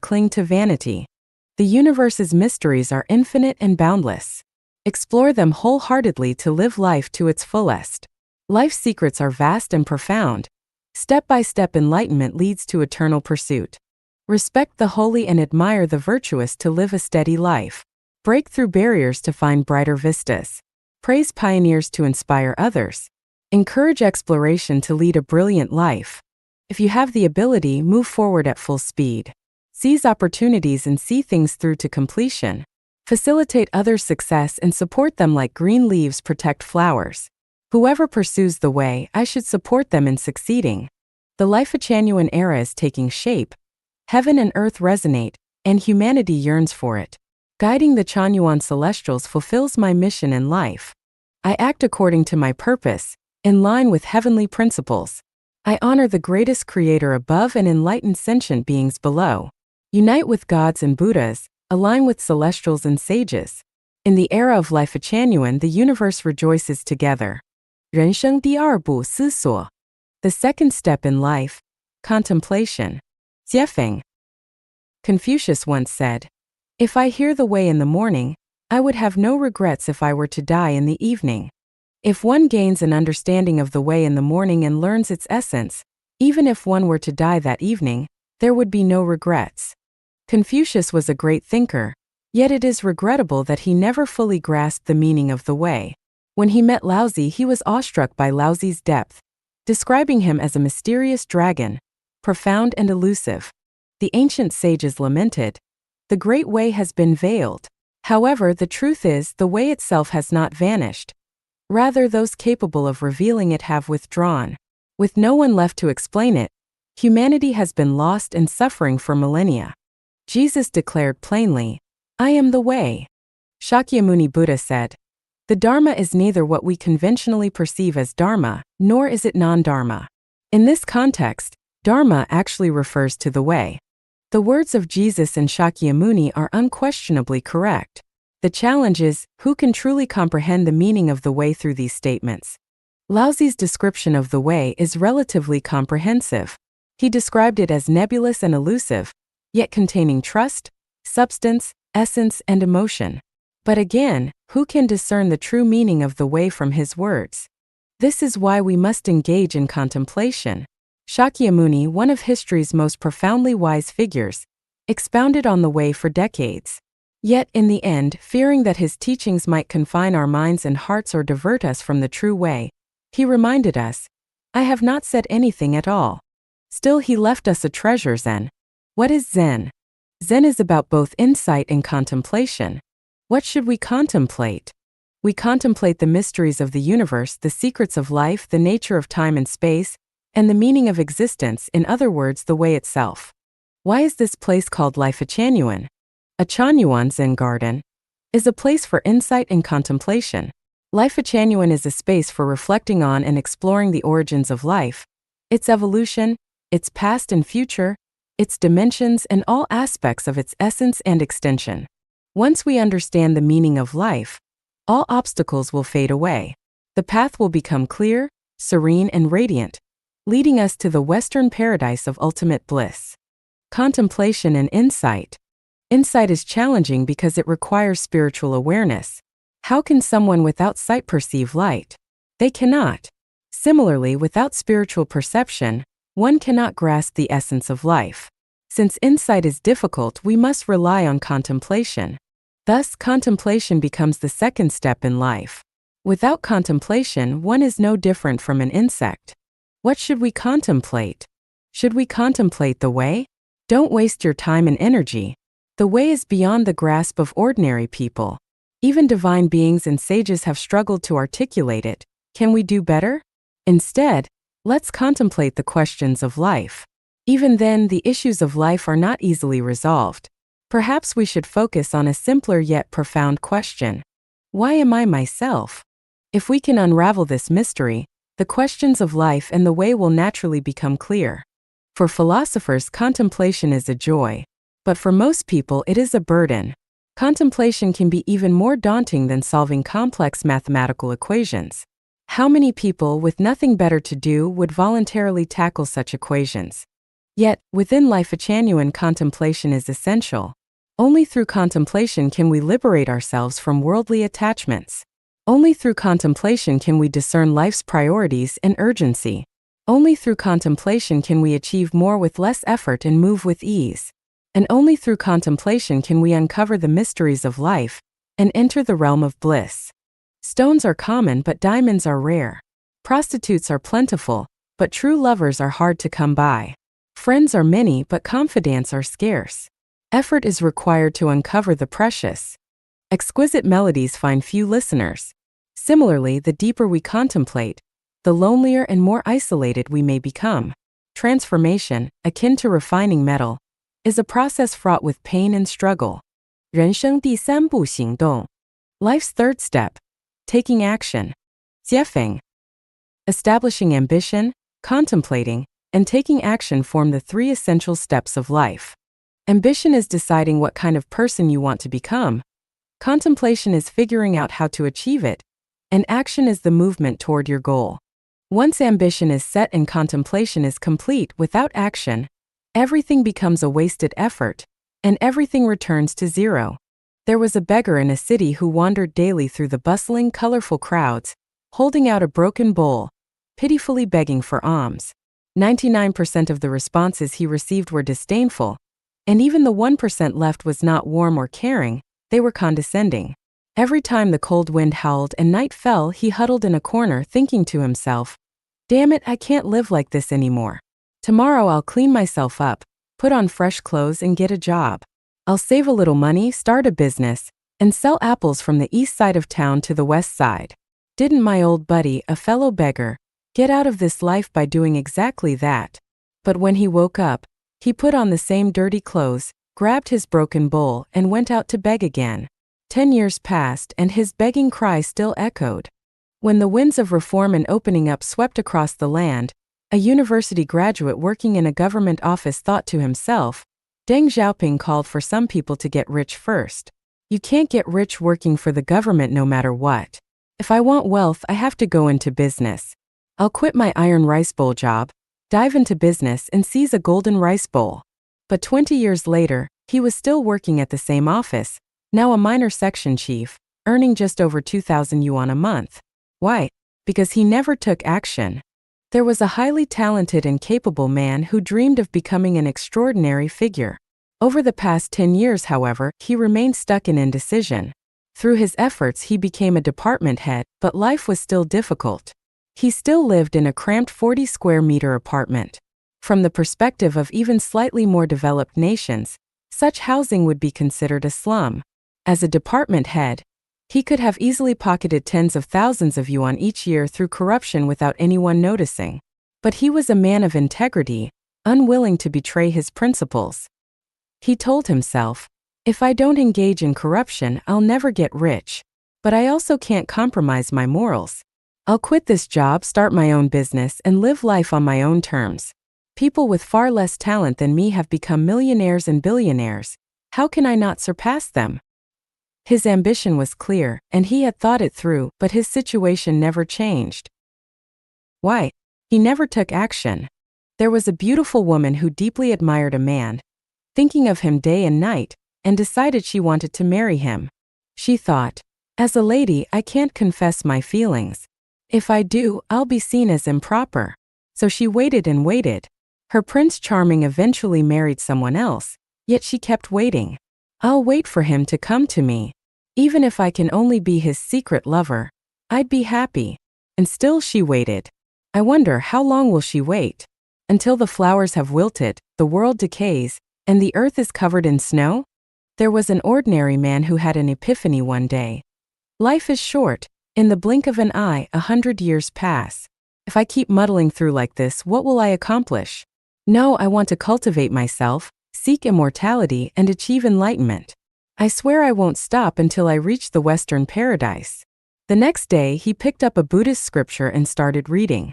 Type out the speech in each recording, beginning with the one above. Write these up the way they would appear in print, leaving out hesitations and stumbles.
cling to vanity. The universe's mysteries are infinite and boundless. Explore them wholeheartedly to live life to its fullest. Life's secrets are vast and profound. Step-by-step enlightenment leads to eternal pursuit. Respect the holy and admire the virtuous to live a steady life. Break through barriers to find brighter vistas. Praise pioneers to inspire others. Encourage exploration to lead a brilliant life. If you have the ability, move forward at full speed. Seize opportunities and see things through to completion. Facilitate others' success and support them like green leaves protect flowers. Whoever pursues the way, I should support them in succeeding. The Life-Chanyuan era is taking shape. Heaven and earth resonate, and humanity yearns for it. Guiding the Chanyuan celestials fulfills my mission in life. I act according to my purpose, in line with heavenly principles. I honor the greatest creator above and enlighten sentient beings below. Unite with gods and Buddhas, align with celestials and sages. In the era of Life-Chanyuan, the universe rejoices together. 人生第二步思索. The second step in life, contemplation. 解放. Confucius once said, "If I hear the way in the morning, I would have no regrets if I were to die in the evening." If one gains an understanding of the way in the morning and learns its essence, even if one were to die that evening, there would be no regrets. Confucius was a great thinker, yet it is regrettable that he never fully grasped the meaning of the way. When he met Laozi, he was awestruck by Laozi's depth, describing him as a mysterious dragon, profound and elusive. The ancient sages lamented, "The great way has been veiled." However, the truth is, the way itself has not vanished. Rather, those capable of revealing it have withdrawn. With no one left to explain it, humanity has been lost and suffering for millennia. Jesus declared plainly, "I am the way." Shakyamuni Buddha said, "The Dharma is neither what we conventionally perceive as Dharma, nor is it non-Dharma." In this context, Dharma actually refers to the way. The words of Jesus and Shakyamuni are unquestionably correct. The challenge is, who can truly comprehend the meaning of the way through these statements? Laozi's description of the way is relatively comprehensive. He described it as nebulous and elusive, yet containing trust, substance, essence, and emotion. But again, who can discern the true meaning of the way from his words? This is why we must engage in contemplation. Shakyamuni, one of history's most profoundly wise figures, expounded on the way for decades. Yet, in the end, fearing that his teachings might confine our minds and hearts or divert us from the true way, he reminded us, "I have not said anything at all." Still, he left us a treasure. Zen. What is Zen? Zen is about both insight and contemplation. What should we contemplate? We contemplate the mysteries of the universe, the secrets of life, the nature of time and space, and the meaning of existence, in other words, the way itself. Why is this place called Life-Chanyuan? A Chanyuan Zen garden is a place for insight and contemplation. Life-Chanyuan is a space for reflecting on and exploring the origins of life, its evolution, its past and future, its dimensions, and all aspects of its essence and extension. Once we understand the meaning of life, all obstacles will fade away. The path will become clear, serene, and radiant, leading us to the Western paradise of ultimate bliss. Contemplation and insight. Insight is challenging because it requires spiritual awareness. How can someone without sight perceive light? They cannot. Similarly, without spiritual perception, one cannot grasp the essence of life. Since insight is difficult, we must rely on contemplation. Thus, contemplation becomes the second step in life. Without contemplation, one is no different from an insect. What should we contemplate? Should we contemplate the way? Don't waste your time and energy. The way is beyond the grasp of ordinary people. Even divine beings and sages have struggled to articulate it. Can we do better? Instead, let's contemplate the questions of life. Even then, the issues of life are not easily resolved. Perhaps we should focus on a simpler yet profound question. Why am I myself? If we can unravel this mystery, the questions of life and the way will naturally become clear. For philosophers, contemplation is a joy. But for most people, it is a burden. Contemplation can be even more daunting than solving complex mathematical equations. How many people with nothing better to do would voluntarily tackle such equations? Yet, within life, a genuine contemplation is essential. Only through contemplation can we liberate ourselves from worldly attachments. Only through contemplation can we discern life's priorities and urgency. Only through contemplation can we achieve more with less effort and move with ease. And only through contemplation can we uncover the mysteries of life and enter the realm of bliss. Stones are common, but diamonds are rare. Prostitutes are plentiful, but true lovers are hard to come by. Friends are many, but confidants are scarce. Effort is required to uncover the precious. Exquisite melodies find few listeners. Similarly, the deeper we contemplate, the lonelier and more isolated we may become. Transformation, akin to refining metal, is a process fraught with pain and struggle. 人生第三步行动. Life's third step, taking action. 结fikng. Establishing ambition, contemplating, and taking action form the three essential steps of life. Ambition is deciding what kind of person you want to become. Contemplation is figuring out how to achieve it. And action is the movement toward your goal. Once ambition is set and contemplation is complete, without action, everything becomes a wasted effort, and everything returns to zero. There was a beggar in a city who wandered daily through the bustling, colorful crowds, holding out a broken bowl, pitifully begging for alms. 99% of the responses he received were disdainful, and even the 1% left was not warm or caring, they were condescending. Every time the cold wind howled and night fell, he huddled in a corner thinking to himself, "Damn it, I can't live like this anymore. Tomorrow I'll clean myself up, put on fresh clothes and get a job. I'll save a little money, start a business, and sell apples from the east side of town to the west side." Didn't my old buddy, a fellow beggar, get out of this life by doing exactly that? But when he woke up, he put on the same dirty clothes, grabbed his broken bowl, and went out to beg again. 10 years passed, and his begging cry still echoed. When the winds of reform and opening up swept across the land, a university graduate working in a government office thought to himself, Deng Xiaoping called for some people to get rich first. You can't get rich working for the government no matter what. If I want wealth, I have to go into business. I'll quit my iron rice bowl job, dive into business, and seize a golden rice bowl. But 20 years later, he was still working at the same office, now a minor section chief, earning just over 2,000 yuan a month. Why? Because he never took action. There was a highly talented and capable man who dreamed of becoming an extraordinary figure. Over the past 10 years, however, he remained stuck in indecision. Through his efforts, he became a department head, but life was still difficult. He still lived in a cramped 40 square meter apartment. From the perspective of even slightly more developed nations, such housing would be considered a slum. As a department head, he could have easily pocketed tens of thousands of yuan each year through corruption without anyone noticing. But he was a man of integrity, unwilling to betray his principles. He told himself, if I don't engage in corruption, I'll never get rich. But I also can't compromise my morals. I'll quit this job, start my own business, and live life on my own terms. People with far less talent than me have become millionaires and billionaires. How can I not surpass them? His ambition was clear, and he had thought it through, but his situation never changed. Why? He never took action. There was a beautiful woman who deeply admired a man, thinking of him day and night, and decided she wanted to marry him. She thought, as a lady, I can't confess my feelings. If I do, I'll be seen as improper. So she waited and waited. Her Prince Charming eventually married someone else, yet she kept waiting. I'll wait for him to come to me. Even if I can only be his secret lover, I'd be happy. And still she waited. I wonder, how long will she wait? Until the flowers have wilted, the world decays, and the earth is covered in snow? There was an ordinary man who had an epiphany one day. Life is short. In the blink of an eye, 100 years pass. If I keep muddling through like this, what will I accomplish? No, I want to cultivate myself, seek immortality, and achieve enlightenment. I swear I won't stop until I reach the Western paradise. The next day, he picked up a Buddhist scripture and started reading.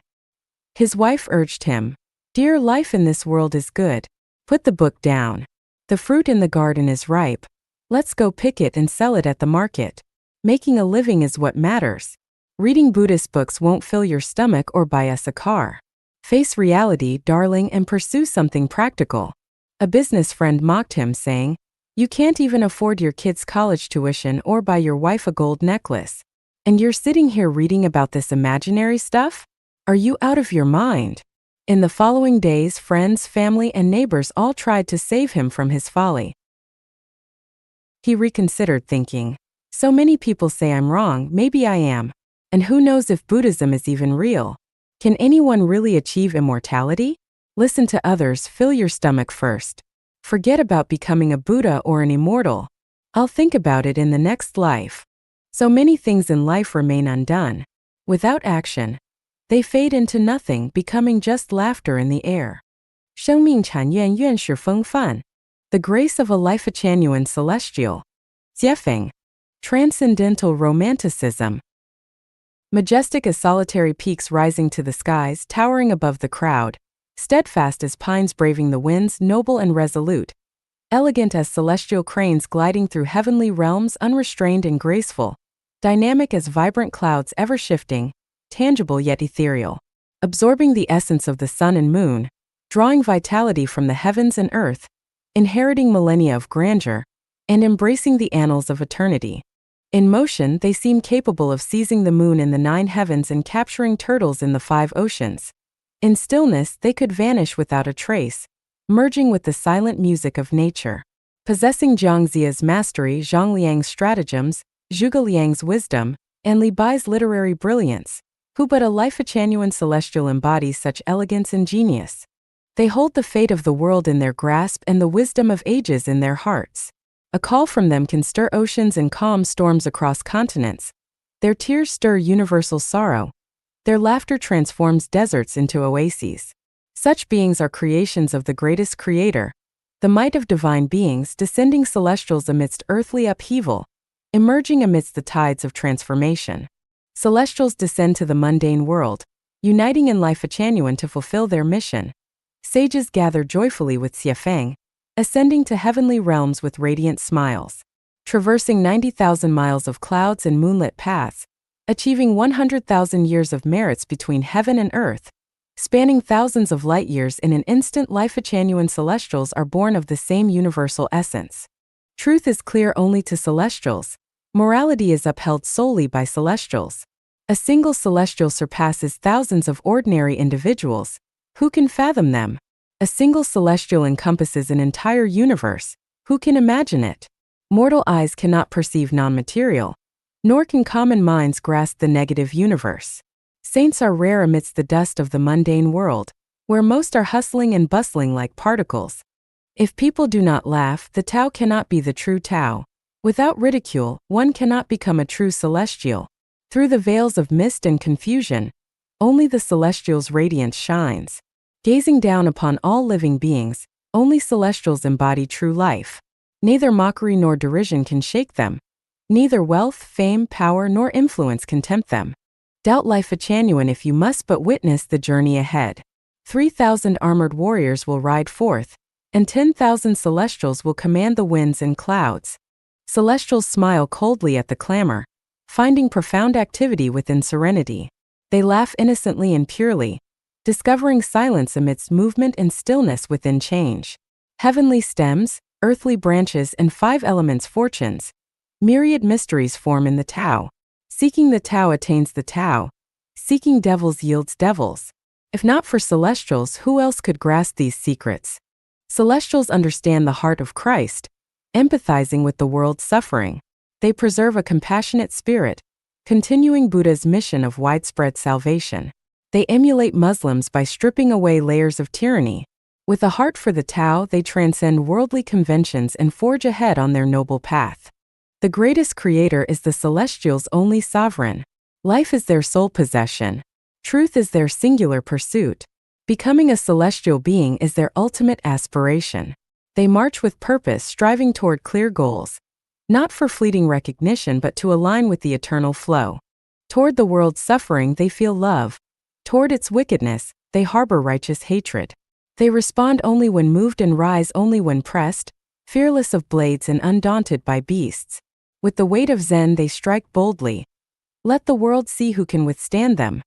His wife urged him, "Dear, life in this world is good. Put the book down. The fruit in the garden is ripe. Let's go pick it and sell it at the market. Making a living is what matters. Reading Buddhist books won't fill your stomach or buy us a car." Face reality, darling, and pursue something practical. A business friend mocked him, saying, "You can't even afford your kids' college tuition or buy your wife a gold necklace. And you're sitting here reading about this imaginary stuff? Are you out of your mind?" In the following days, friends, family, and neighbors all tried to save him from his folly. He reconsidered, thinking, "So many people say I'm wrong, maybe I am. And who knows if Buddhism is even real? Can anyone really achieve immortality? Listen to others, fill your stomach first. Forget about becoming a Buddha or an immortal. I'll think about it in the next life." So many things in life remain undone. Without action, they fade into nothing, becoming just laughter in the air. 生命禅院院士风范. The grace of a life, a genuine celestial. 解放. Transcendental romanticism. Majestic as solitary peaks rising to the skies, towering above the crowd. Steadfast as pines braving the winds, noble and resolute. Elegant as celestial cranes gliding through heavenly realms, unrestrained and graceful. Dynamic as vibrant clouds ever shifting, tangible yet ethereal. Absorbing the essence of the sun and moon, drawing vitality from the heavens and earth, inheriting millennia of grandeur, and embracing the annals of eternity. In motion, they seem capable of seizing the moon in the 9 heavens and capturing turtles in the 5 oceans. In stillness, they could vanish without a trace, merging with the silent music of nature. Possessing Jiangxia's mastery, Zhongliang's stratagems, Zhuge Liang's wisdom, and Li Bai's literary brilliance, who but a life, a genuine celestial, embodies such elegance and genius. They hold the fate of the world in their grasp and the wisdom of ages in their hearts. A call from them can stir oceans and calm storms across continents. Their tears stir universal sorrow. Their laughter transforms deserts into oases. Such beings are creations of the greatest creator, the might of divine beings, descending celestials amidst earthly upheaval, emerging amidst the tides of transformation. Celestials descend to the mundane world, uniting in life, a genuine, to fulfill their mission. Sages gather joyfully with Xiefeng, ascending to heavenly realms with radiant smiles, traversing 90,000 miles of clouds and moonlit paths, achieving 100,000 years of merits between heaven and earth, spanning thousands of light years in an instant. Life, a genuine celestials are born of the same universal essence. Truth is clear only to celestials. Morality is upheld solely by celestials. A single celestial surpasses thousands of ordinary individuals. Who can fathom them? A single celestial encompasses an entire universe. Who can imagine it? Mortal eyes cannot perceive non-material, nor can common minds grasp the negative universe. Saints are rare amidst the dust of the mundane world, where most are hustling and bustling like particles. If people do not laugh, the Tao cannot be the true Tao. Without ridicule, one cannot become a true celestial. Through the veils of mist and confusion, only the celestial's radiance shines. Gazing down upon all living beings, only celestials embody true life. Neither mockery nor derision can shake them. Neither wealth, fame, power, nor influence can tempt them. Doubt life, a genuine, if you must but witness the journey ahead. 3,000 armored warriors will ride forth, and 10,000 celestials will command the winds and clouds. Celestials smile coldly at the clamor, finding profound activity within serenity. They laugh innocently and purely, discovering silence amidst movement and stillness within change. Heavenly stems, earthly branches, and 5 elements fortunes. Myriad mysteries form in the Tao. Seeking the Tao attains the Tao. Seeking devils yields devils. If not for celestials, who else could grasp these secrets? Celestials understand the heart of Christ, empathizing with the world's suffering. They preserve a compassionate spirit, continuing Buddha's mission of widespread salvation. They emulate Muslims by stripping away layers of tyranny. With a heart for the Tao, they transcend worldly conventions and forge ahead on their noble path. The greatest creator is the celestials' only sovereign. Life is their sole possession. Truth is their singular pursuit. Becoming a celestial being is their ultimate aspiration. They march with purpose, striving toward clear goals, not for fleeting recognition but to align with the eternal flow. Toward the world's suffering, they feel love. Toward its wickedness, they harbor righteous hatred. They respond only when moved and rise only when pressed, fearless of blades and undaunted by beasts. With the weight of Zen, they strike boldly. Let the world see who can withstand them.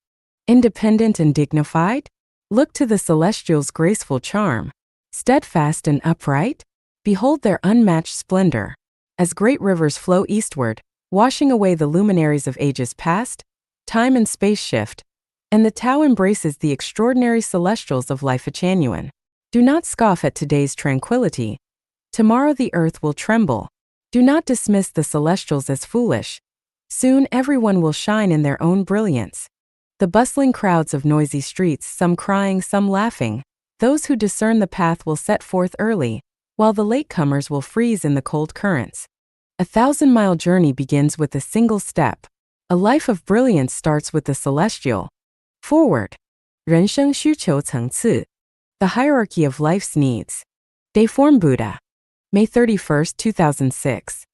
Independent and dignified, Look to the celestials' graceful charm. Steadfast and upright, behold their unmatched splendor. As great rivers flow eastward, washing away the luminaries of ages past, time and space shift, and the Tao embraces the extraordinary celestials of life genuine. Do not scoff at today's tranquility. Tomorrow the earth will tremble. Do not dismiss the celestials as foolish. Soon everyone will shine in their own brilliance. The bustling crowds of noisy streets, some crying, some laughing, those who discern the path will set forth early, while the latecomers will freeze in the cold currents. 1,000-mile journey begins with a single step. A life of brilliance starts with the celestial. Forward. 人生需求层次. The hierarchy of life's needs. Deiform Buddha. May 31, 2006.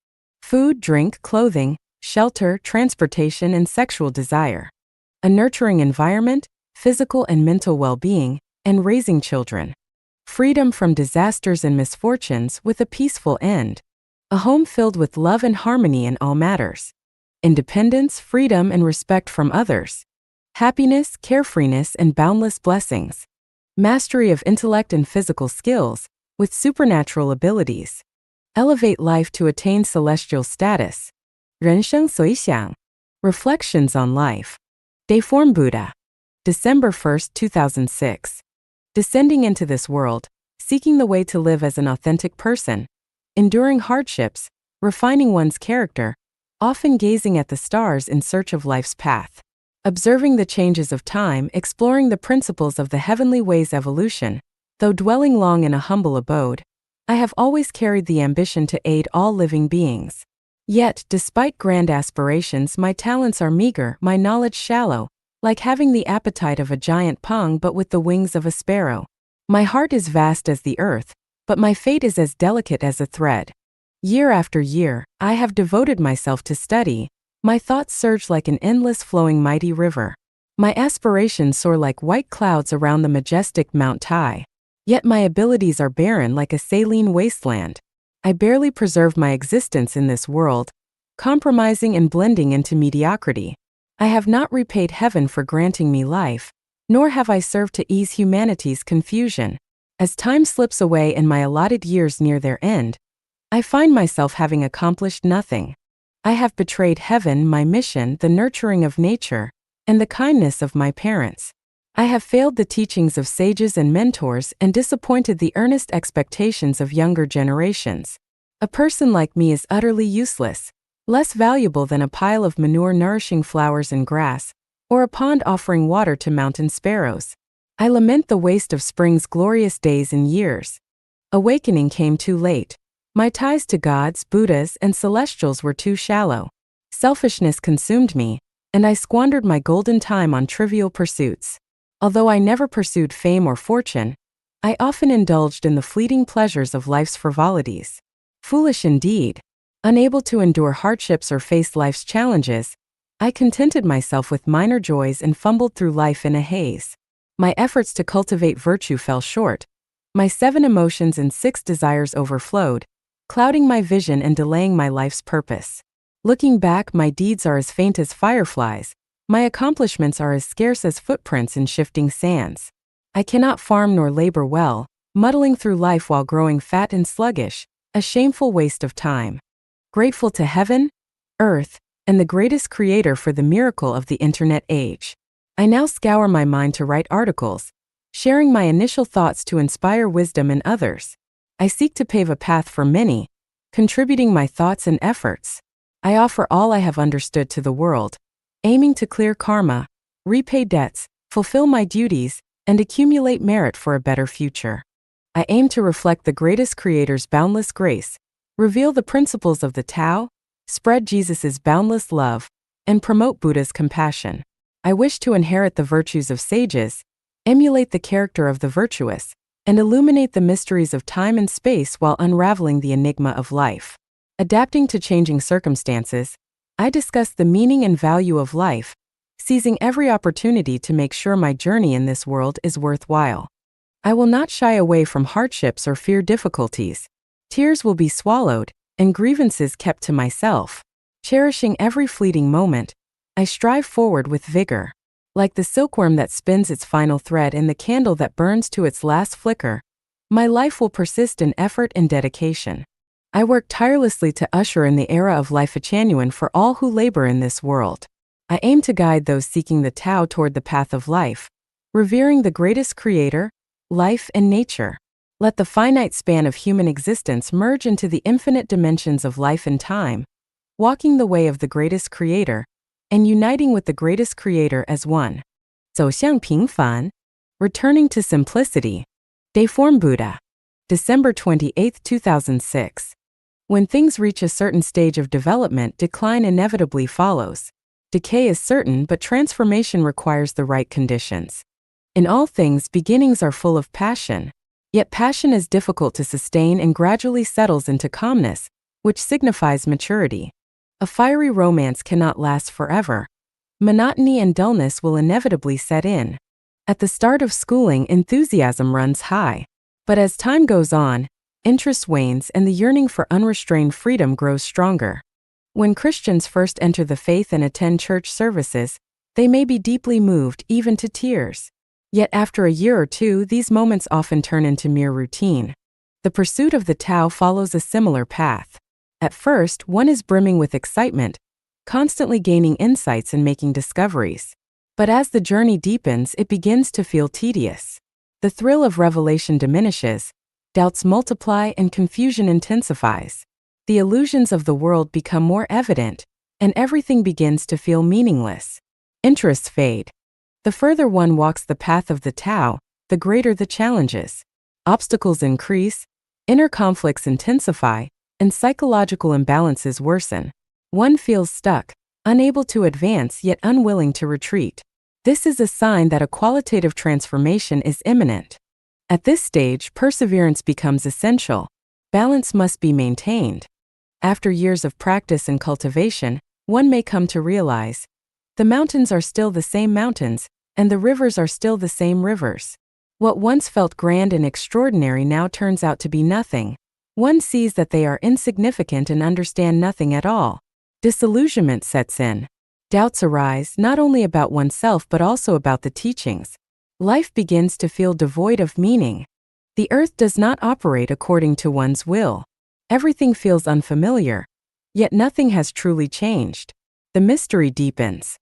Food, drink, clothing, shelter, transportation, and sexual desire. A nurturing environment, physical and mental well-being, and raising children. Freedom from disasters and misfortunes with a peaceful end. A home filled with love and harmony in all matters. Independence, freedom, and respect from others. Happiness, carefreeness, and boundless blessings. Mastery of intellect and physical skills, with supernatural abilities. Elevate life to attain celestial status. 人生随想. Reflections on life. Deiform Buddha. December 1, 2006. Descending into this world, seeking the way to live as an authentic person, enduring hardships, refining one's character, often gazing at the stars in search of life's path. Observing the changes of time, exploring the principles of the heavenly ways evolution, though dwelling long in a humble abode, I have always carried the ambition to aid all living beings. Yet, despite grand aspirations, my talents are meager, my knowledge shallow, like having the appetite of a giant pung but with the wings of a sparrow. My heart is vast as the earth, but my fate is as delicate as a thread. Year after year, I have devoted myself to study. My thoughts surge like an endless flowing mighty river. My aspirations soar like white clouds around the majestic Mount Tai. Yet my abilities are barren like a saline wasteland. I barely preserve my existence in this world, compromising and blending into mediocrity. I have not repaid heaven for granting me life, nor have I served to ease humanity's confusion. As time slips away and my allotted years near their end, I find myself having accomplished nothing. I have betrayed heaven, my mission, the nurturing of nature, and the kindness of my parents. I have failed the teachings of sages and mentors and disappointed the earnest expectations of younger generations. A person like me is utterly useless, less valuable than a pile of manure nourishing flowers and grass, or a pond offering water to mountain sparrows. I lament the waste of spring's glorious days and years. Awakening came too late. My ties to gods, Buddhas, and celestials were too shallow. Selfishness consumed me, and I squandered my golden time on trivial pursuits. Although I never pursued fame or fortune, I often indulged in the fleeting pleasures of life's frivolities. Foolish indeed. Unable to endure hardships or face life's challenges, I contented myself with minor joys and fumbled through life in a haze. My efforts to cultivate virtue fell short. My 7 emotions and 6 desires overflowed, clouding my vision and delaying my life's purpose. Looking back, my deeds are as faint as fireflies. My accomplishments are as scarce as footprints in shifting sands. I cannot farm nor labor well, muddling through life while growing fat and sluggish, a shameful waste of time. Grateful to heaven, earth, and the greatest creator for the miracle of the internet age. I now scour my mind to write articles, sharing my initial thoughts to inspire wisdom in others. I seek to pave a path for many, contributing my thoughts and efforts. I offer all I have understood to the world, aiming to clear karma, repay debts, fulfill my duties, and accumulate merit for a better future. I aim to reflect the greatest creator's boundless grace, reveal the principles of the Tao, spread Jesus's boundless love, and promote Buddha's compassion. I wish to inherit the virtues of sages, emulate the character of the virtuous, and illuminate the mysteries of time and space while unraveling the enigma of life. Adapting to changing circumstances, I discuss the meaning and value of life, seizing every opportunity to make sure my journey in this world is worthwhile. I will not shy away from hardships or fear difficulties. Tears will be swallowed, and grievances kept to myself. Cherishing every fleeting moment, I strive forward with vigor. Like the silkworm that spins its final thread and the candle that burns to its last flicker, my life will persist in effort and dedication. I work tirelessly to usher in the era of life genuine for all who labor in this world. I aim to guide those seeking the Tao toward the path of life, revering the greatest creator, life and nature. Let the finite span of human existence merge into the infinite dimensions of life and time, walking the way of the greatest creator, and uniting with the greatest creator as one. 走向平凡, returning to simplicity. Dayform Buddha. December 28, 2006. When things reach a certain stage of development, decline inevitably follows. Decay is certain, but transformation requires the right conditions. In all things, beginnings are full of passion. Yet passion is difficult to sustain and gradually settles into calmness, which signifies maturity. A fiery romance cannot last forever. Monotony and dullness will inevitably set in. At the start of schooling, enthusiasm runs high. But as time goes on, interest wanes and the yearning for unrestrained freedom grows stronger. When Christians first enter the faith and attend church services, they may be deeply moved, even to tears. Yet after a year or two, these moments often turn into mere routine. The pursuit of the Tao follows a similar path. At first, one is brimming with excitement, constantly gaining insights and making discoveries. But as the journey deepens, it begins to feel tedious. The thrill of revelation diminishes, doubts multiply, and confusion intensifies. The illusions of the world become more evident, and everything begins to feel meaningless. Interests fade. The further one walks the path of the Tao, the greater the challenges. Obstacles increase, inner conflicts intensify, and psychological imbalances worsen. One feels stuck, unable to advance yet unwilling to retreat. This is a sign that a qualitative transformation is imminent. At this stage, perseverance becomes essential. Balance must be maintained. After years of practice and cultivation, one may come to realize the mountains are still the same mountains, and the rivers are still the same rivers. What once felt grand and extraordinary now turns out to be nothing. One sees that they are insignificant and understand nothing at all. Disillusionment sets in. Doubts arise not only about oneself but also about the teachings. Life begins to feel devoid of meaning. The earth does not operate according to one's will. Everything feels unfamiliar, yet nothing has truly changed. The mystery deepens.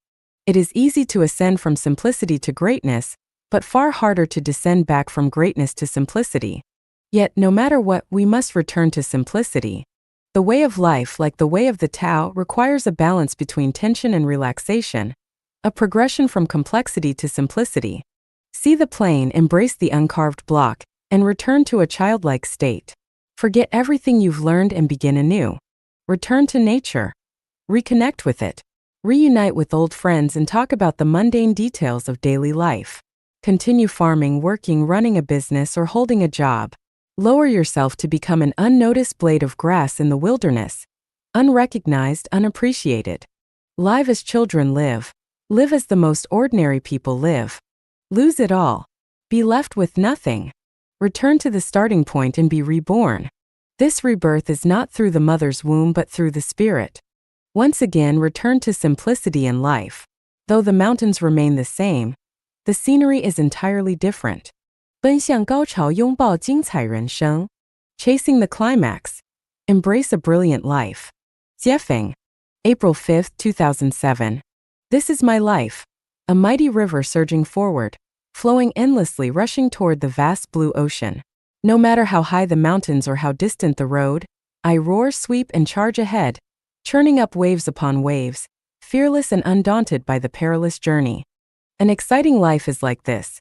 It is easy to ascend from simplicity to greatness, but far harder to descend back from greatness to simplicity. Yet, no matter what, we must return to simplicity. The way of life, like the way of the Tao, requires a balance between tension and relaxation, a progression from complexity to simplicity. See the plane, embrace the uncarved block, and return to a childlike state. Forget everything you've learned and begin anew. Return to nature. Reconnect with it. Reunite with old friends and talk about the mundane details of daily life. Continue farming, working, running a business, or holding a job. Lower yourself to become an unnoticed blade of grass in the wilderness, unrecognized, unappreciated. Live as children live. Live as the most ordinary people live. Lose it all. Be left with nothing. Return to the starting point and be reborn. This rebirth is not through the mother's womb but through the spirit. Once again, return to simplicity in life. Though the mountains remain the same, the scenery is entirely different. 奔向高潮，拥抱精彩人生. Chasing the climax. Embrace a brilliant life. Jiefeng. April 5, 2007. This is my life. A mighty river surging forward, flowing endlessly, rushing toward the vast blue ocean. No matter how high the mountains or how distant the road, I roar, sweep, and charge ahead, churning up waves upon waves, fearless and undaunted by the perilous journey. An exciting life is like this.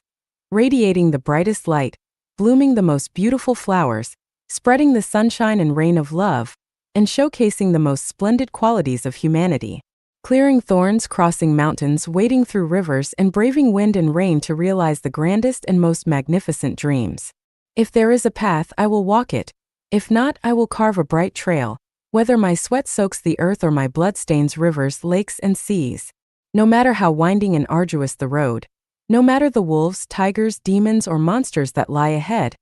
Radiating the brightest light, blooming the most beautiful flowers, spreading the sunshine and rain of love, and showcasing the most splendid qualities of humanity. Clearing thorns, crossing mountains, wading through rivers, and braving wind and rain to realize the grandest and most magnificent dreams. If there is a path, I will walk it. If not, I will carve a bright trail, whether my sweat soaks the earth or my blood stains rivers, lakes, and seas. No matter how winding and arduous the road, no matter the wolves, tigers, demons, or monsters that lie ahead,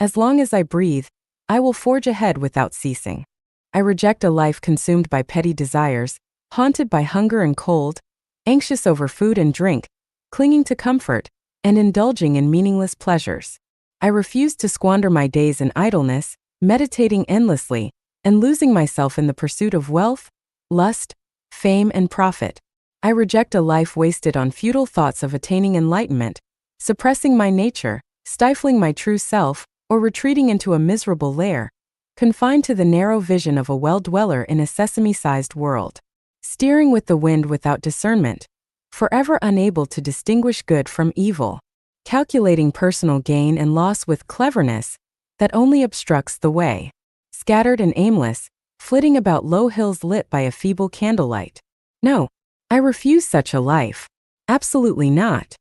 as long as I breathe, I will forge ahead without ceasing. I reject a life consumed by petty desires, haunted by hunger and cold, anxious over food and drink, clinging to comfort, and indulging in meaningless pleasures. I refuse to squander my days in idleness, meditating endlessly, and losing myself in the pursuit of wealth, lust, fame, and profit. I reject a life wasted on futile thoughts of attaining enlightenment, suppressing my nature, stifling my true self, or retreating into a miserable lair, confined to the narrow vision of a well-dweller in a sesame-sized world. Steering with the wind without discernment, forever unable to distinguish good from evil, calculating personal gain and loss with cleverness that only obstructs the way, scattered and aimless, flitting about low hills lit by a feeble candlelight. No, I refuse such a life. Absolutely not.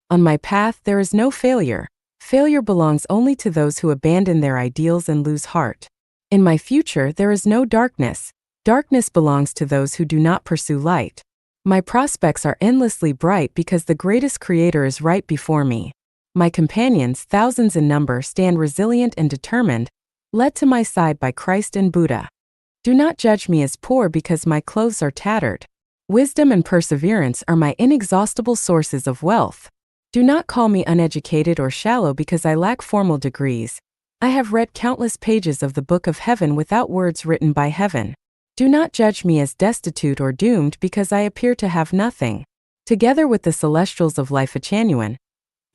On my path there is no failure. Failure belongs only to those who abandon their ideals and lose heart. In my future there is no darkness. Darkness belongs to those who do not pursue light. My prospects are endlessly bright because the greatest creator is right before me. My companions, thousands in number, stand resilient and determined, led to my side by Christ and Buddha. Do not judge me as poor because my clothes are tattered. Wisdom and perseverance are my inexhaustible sources of wealth. Do not call me uneducated or shallow because I lack formal degrees. I have read countless pages of the Book of Heaven without words written by heaven. Do not judge me as destitute or doomed because I appear to have nothing. Together with the celestials of life Echanuan,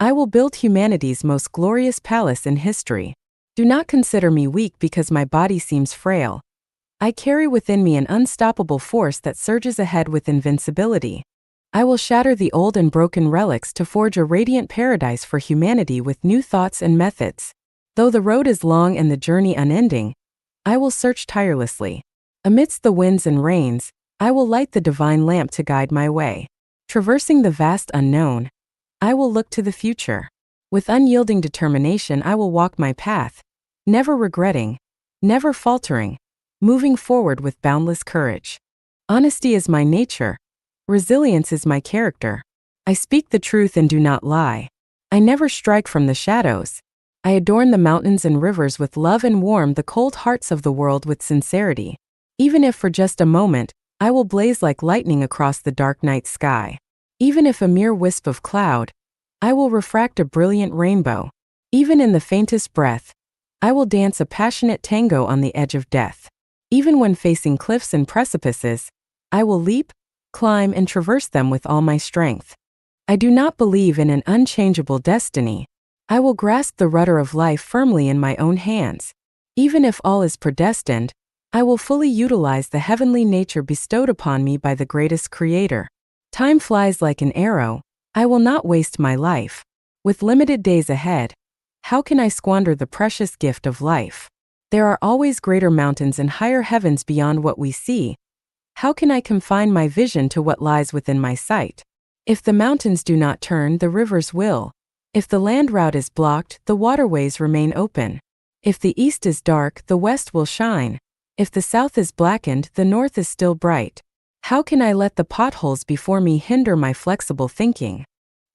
I will build humanity's most glorious palace in history. Do not consider me weak because my body seems frail. I carry within me an unstoppable force that surges ahead with invincibility. I will shatter the old and broken relics to forge a radiant paradise for humanity with new thoughts and methods. Though the road is long and the journey unending, I will search tirelessly. Amidst the winds and rains, I will light the divine lamp to guide my way. Traversing the vast unknown, I will look to the future. With unyielding determination I will walk my path, never regretting, never faltering, moving forward with boundless courage. Honesty is my nature. Resilience is my character. I speak the truth and do not lie. I never strike from the shadows. I adorn the mountains and rivers with love and warm the cold hearts of the world with sincerity. Even if for just a moment, I will blaze like lightning across the dark night sky. Even if a mere wisp of cloud, I will refract a brilliant rainbow. Even in the faintest breath, I will dance a passionate tango on the edge of death. Even when facing cliffs and precipices, I will leap, climb, and traverse them with all my strength. I do not believe in an unchangeable destiny. I will grasp the rudder of life firmly in my own hands. Even if all is predestined, I will fully utilize the heavenly nature bestowed upon me by the greatest creator. Time flies like an arrow. I will not waste my life. With limited days ahead, how can I squander the precious gift of life? There are always greater mountains and higher heavens beyond what we see. How can I confine my vision to what lies within my sight? If the mountains do not turn, the rivers will. If the land route is blocked, the waterways remain open. If the east is dark, the west will shine. If the south is blackened, the north is still bright. How can I let the potholes before me hinder my flexible thinking?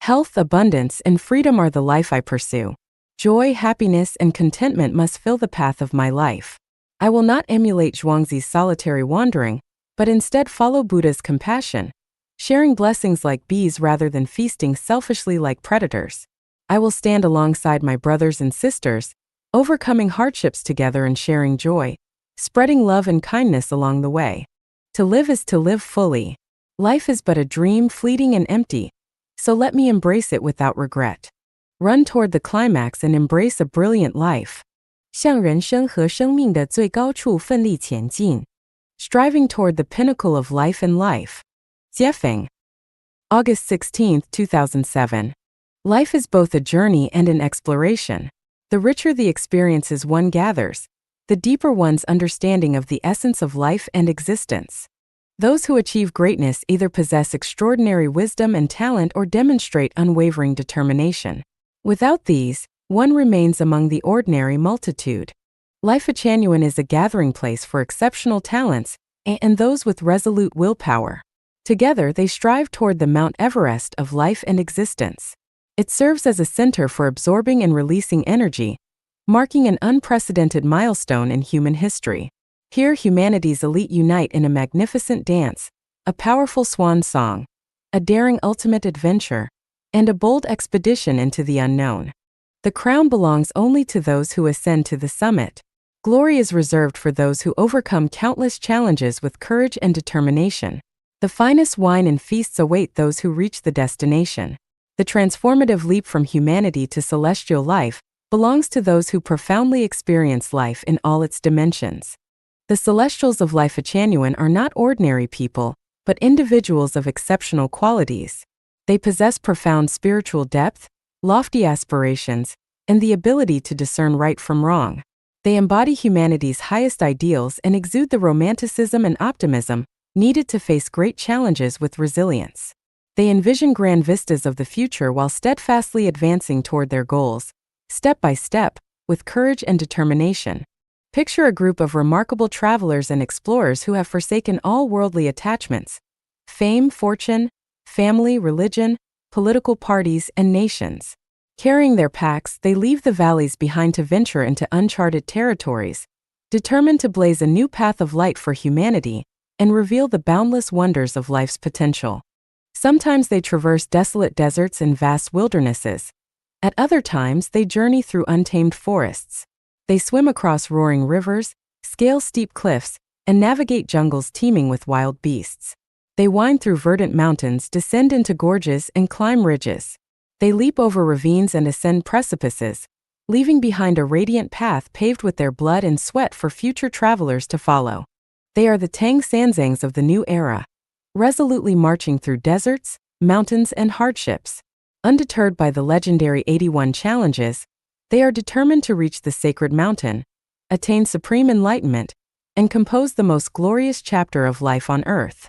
Health, abundance, and freedom are the life I pursue. Joy, happiness, and contentment must fill the path of my life. I will not emulate Zhuangzi's solitary wandering, but instead follow Buddha's compassion, sharing blessings like bees rather than feasting selfishly like predators. I will stand alongside my brothers and sisters, overcoming hardships together and sharing joy, spreading love and kindness along the way. To live is to live fully. Life is but a dream, fleeting and empty, so let me embrace it without regret. Run toward the climax and embrace a brilliant life. 向人生和生命的最高处奋力前进. Striving toward the pinnacle of life and life. Jiefeng. August 16, 2007. Life is both a journey and an exploration. The richer the experiences one gathers, the deeper one's understanding of the essence of life and existence. Those who achieve greatness either possess extraordinary wisdom and talent or demonstrate unwavering determination. Without these, one remains among the ordinary multitude. Life Echanuan is a gathering place for exceptional talents and those with resolute willpower. Together they strive toward the Mount Everest of life and existence. It serves as a center for absorbing and releasing energy, marking an unprecedented milestone in human history. Here humanity's elite unite in a magnificent dance, a powerful swan song, a daring ultimate adventure, and a bold expedition into the unknown. The crown belongs only to those who ascend to the summit. Glory is reserved for those who overcome countless challenges with courage and determination. The finest wine and feasts await those who reach the destination. The transformative leap from humanity to celestial life belongs to those who profoundly experience life in all its dimensions. The celestials of life Echanuan are not ordinary people, but individuals of exceptional qualities. They possess profound spiritual depth, lofty aspirations, and the ability to discern right from wrong. They embody humanity's highest ideals and exude the romanticism and optimism needed to face great challenges with resilience. They envision grand vistas of the future while steadfastly advancing toward their goals, step by step, with courage and determination. Picture a group of remarkable travelers and explorers who have forsaken all worldly attachments: fame, fortune, family, religion, political parties, and nations. Carrying their packs, they leave the valleys behind to venture into uncharted territories, determined to blaze a new path of light for humanity and reveal the boundless wonders of life's potential. Sometimes they traverse desolate deserts and vast wildernesses. At other times, they journey through untamed forests. They swim across roaring rivers, scale steep cliffs, and navigate jungles teeming with wild beasts. They wind through verdant mountains, descend into gorges, and climb ridges. They leap over ravines and ascend precipices, leaving behind a radiant path paved with their blood and sweat for future travelers to follow. They are the Tang Sanzangs of the new era, resolutely marching through deserts, mountains, and hardships. Undeterred by the legendary 81 challenges, they are determined to reach the sacred mountain, attain supreme enlightenment, and compose the most glorious chapter of life on earth.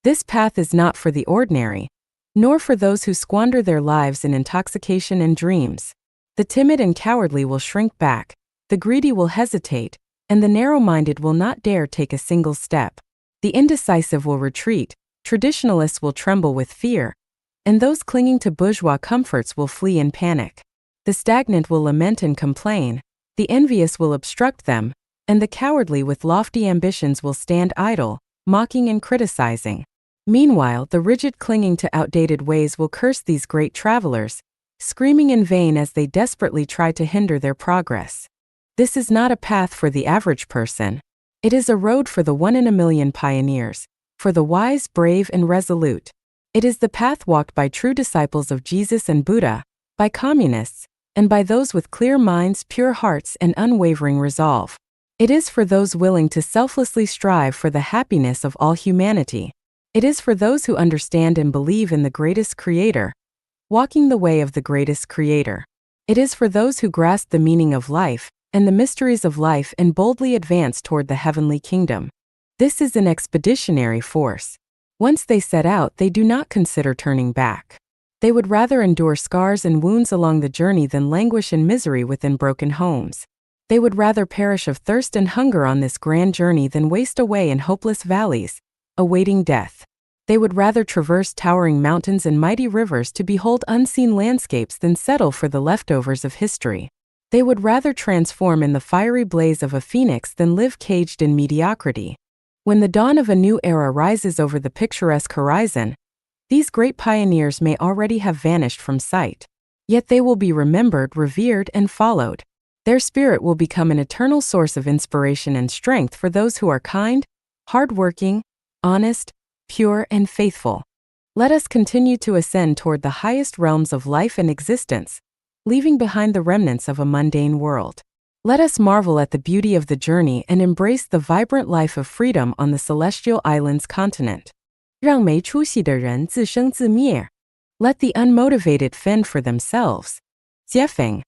This path is not for the ordinary, nor for those who squander their lives in intoxication and dreams. The timid and cowardly will shrink back, the greedy will hesitate, and the narrow-minded will not dare take a single step. The indecisive will retreat, traditionalists will tremble with fear, and those clinging to bourgeois comforts will flee in panic. The stagnant will lament and complain, the envious will obstruct them, and the cowardly with lofty ambitions will stand idle, mocking and criticizing. Meanwhile, the rigid clinging to outdated ways will curse these great travelers, screaming in vain as they desperately try to hinder their progress. This is not a path for the average person. It is a road for the 1 in a million pioneers, for the wise, brave, and resolute. It is the path walked by true disciples of Jesus and Buddha, by communists, and by those with clear minds, pure hearts, and unwavering resolve. It is for those willing to selflessly strive for the happiness of all humanity. It is for those who understand and believe in the greatest Creator, walking the way of the greatest Creator. It is for those who grasp the meaning of life and the mysteries of life and boldly advance toward the heavenly kingdom. This is an expeditionary force. Once they set out, they do not consider turning back. They would rather endure scars and wounds along the journey than languish in misery within broken homes. They would rather perish of thirst and hunger on this grand journey than waste away in hopeless valleys, awaiting death. They would rather traverse towering mountains and mighty rivers to behold unseen landscapes than settle for the leftovers of history. They would rather transform in the fiery blaze of a phoenix than live caged in mediocrity. When the dawn of a new era rises over the picturesque horizon, these great pioneers may already have vanished from sight. Yet they will be remembered, revered, and followed. Their spirit will become an eternal source of inspiration and strength for those who are kind, hardworking, honest, pure, and faithful. Let us continue to ascend toward the highest realms of life and existence, leaving behind the remnants of a mundane world. Let us marvel at the beauty of the journey and embrace the vibrant life of freedom on the celestial island's continent. 让没出息的人自生自灭. Let the unmotivated fend for themselves. 解放.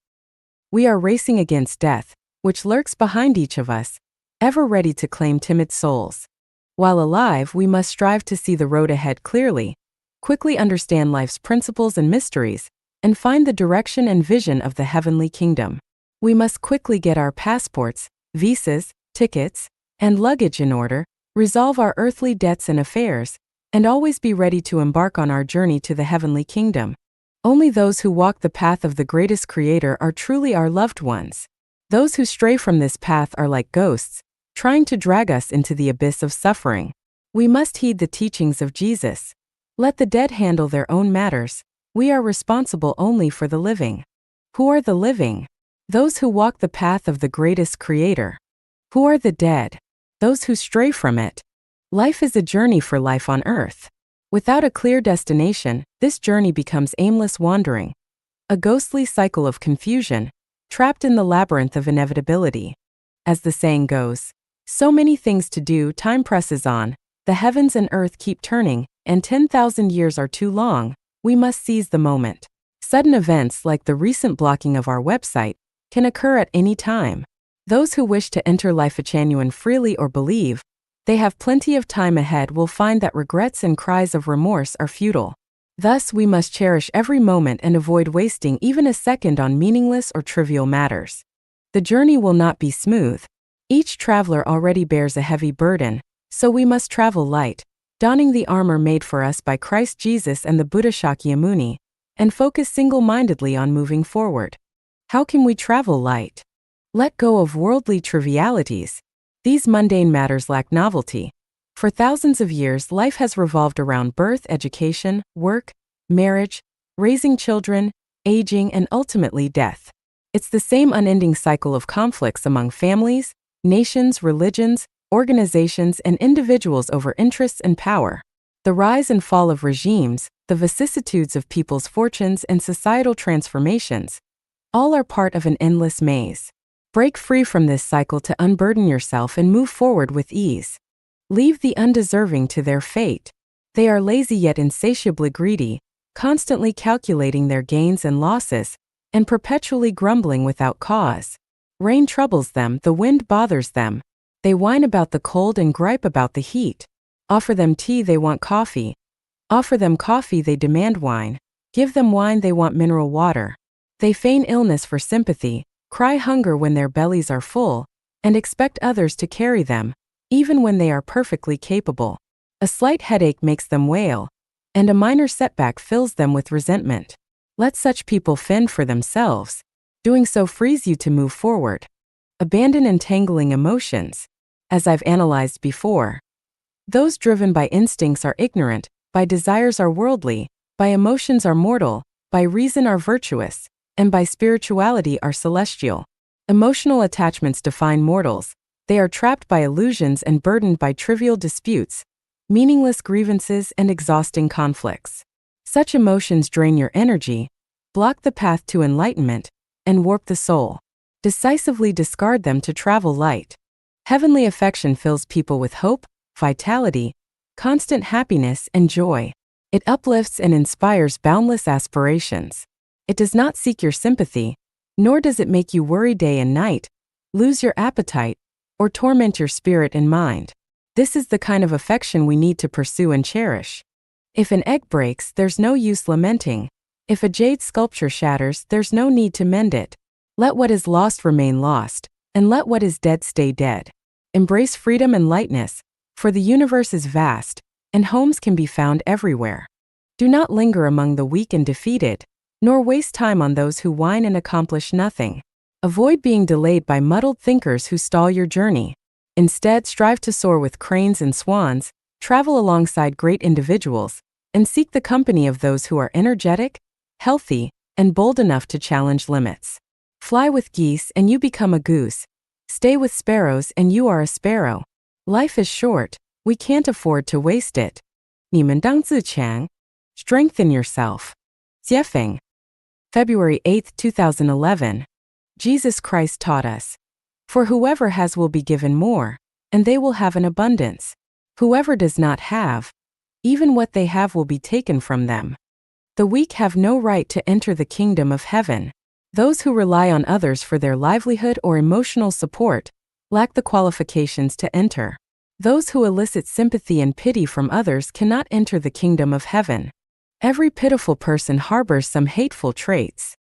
We are racing against death, which lurks behind each of us, ever ready to claim timid souls. While alive, we must strive to see the road ahead clearly, quickly understand life's principles and mysteries, and find the direction and vision of the heavenly kingdom. We must quickly get our passports, visas, tickets, and luggage in order, resolve our earthly debts and affairs, and always be ready to embark on our journey to the heavenly kingdom. Only those who walk the path of the greatest Creator are truly our loved ones. Those who stray from this path are like ghosts, trying to drag us into the abyss of suffering. We must heed the teachings of Jesus. Let the dead handle their own matters. We are responsible only for the living. Who are the living? Those who walk the path of the greatest creator. Who are the dead? Those who stray from it. Life is a journey for life on earth. Without a clear destination, this journey becomes aimless wandering, a ghostly cycle of confusion, trapped in the labyrinth of inevitability. As the saying goes, so many things to do, time presses on, the heavens and earth keep turning, and 10,000 years are too long, we must seize the moment. Sudden events like the recent blocking of our website can occur at any time. Those who wish to enter life genuine freely or believe they have plenty of time ahead will find that regrets and cries of remorse are futile. Thus, we must cherish every moment and avoid wasting even a second on meaningless or trivial matters. The journey will not be smooth. Each traveler already bears a heavy burden, so we must travel light, donning the armor made for us by Christ Jesus and the Buddha Shakyamuni, and focus single-mindedly on moving forward. How can we travel light? Let go of worldly trivialities. These mundane matters lack novelty. For thousands of years, life has revolved around birth, education, work, marriage, raising children, aging, and ultimately death. It's the same unending cycle of conflicts among families, nations, religions, organizations, and individuals over interests and power. The rise and fall of regimes, the vicissitudes of people's fortunes, and societal transformations, all are part of an endless maze. Break free from this cycle to unburden yourself and move forward with ease. Leave the undeserving to their fate. They are lazy yet insatiably greedy, constantly calculating their gains and losses, and perpetually grumbling without cause. Rain troubles them, the wind bothers them. They whine about the cold and gripe about the heat. Offer them tea, they want coffee. Offer them coffee, they demand wine. Give them wine, they want mineral water. They feign illness for sympathy, cry hunger when their bellies are full, and expect others to carry them, even when they are perfectly capable. A slight headache makes them wail, and a minor setback fills them with resentment. Let such people fend for themselves. Doing so frees you to move forward. Abandon entangling emotions. As I've analyzed before, those driven by instincts are ignorant, by desires are worldly, by emotions are mortal, by reason are virtuous, and by spirituality are celestial. Emotional attachments define mortals. They are trapped by illusions and burdened by trivial disputes, meaningless grievances, and exhausting conflicts. Such emotions drain your energy, block the path to enlightenment, and warp the soul. Decisively discard them to travel light. Heavenly affection fills people with hope, vitality, constant happiness, and joy. It uplifts and inspires boundless aspirations. It does not seek your sympathy, nor does it make you worry day and night, lose your appetite, or torment your spirit and mind. This is the kind of affection we need to pursue and cherish. If an egg breaks, there's no use lamenting. If a jade sculpture shatters, there's no need to mend it. Let what is lost remain lost, and let what is dead stay dead. Embrace freedom and lightness, for the universe is vast, and homes can be found everywhere. Do not linger among the weak and defeated, nor waste time on those who whine and accomplish nothing. Avoid being delayed by muddled thinkers who stall your journey. Instead, strive to soar with cranes and swans, travel alongside great individuals, and seek the company of those who are energetic, healthy, and bold enough to challenge limits. Fly with geese and you become a goose. Stay with sparrows and you are a sparrow. Life is short, we can't afford to waste it. 你们当自强. Strengthen yourself. 解放. February 8, 2011. Jesus Christ taught us, "For whoever has will be given more, and they will have an abundance. Whoever does not have, even what they have will be taken from them." The weak have no right to enter the kingdom of heaven. Those who rely on others for their livelihood or emotional support lack the qualifications to enter. Those who elicit sympathy and pity from others cannot enter the kingdom of heaven. Every pitiful person harbors some hateful traits.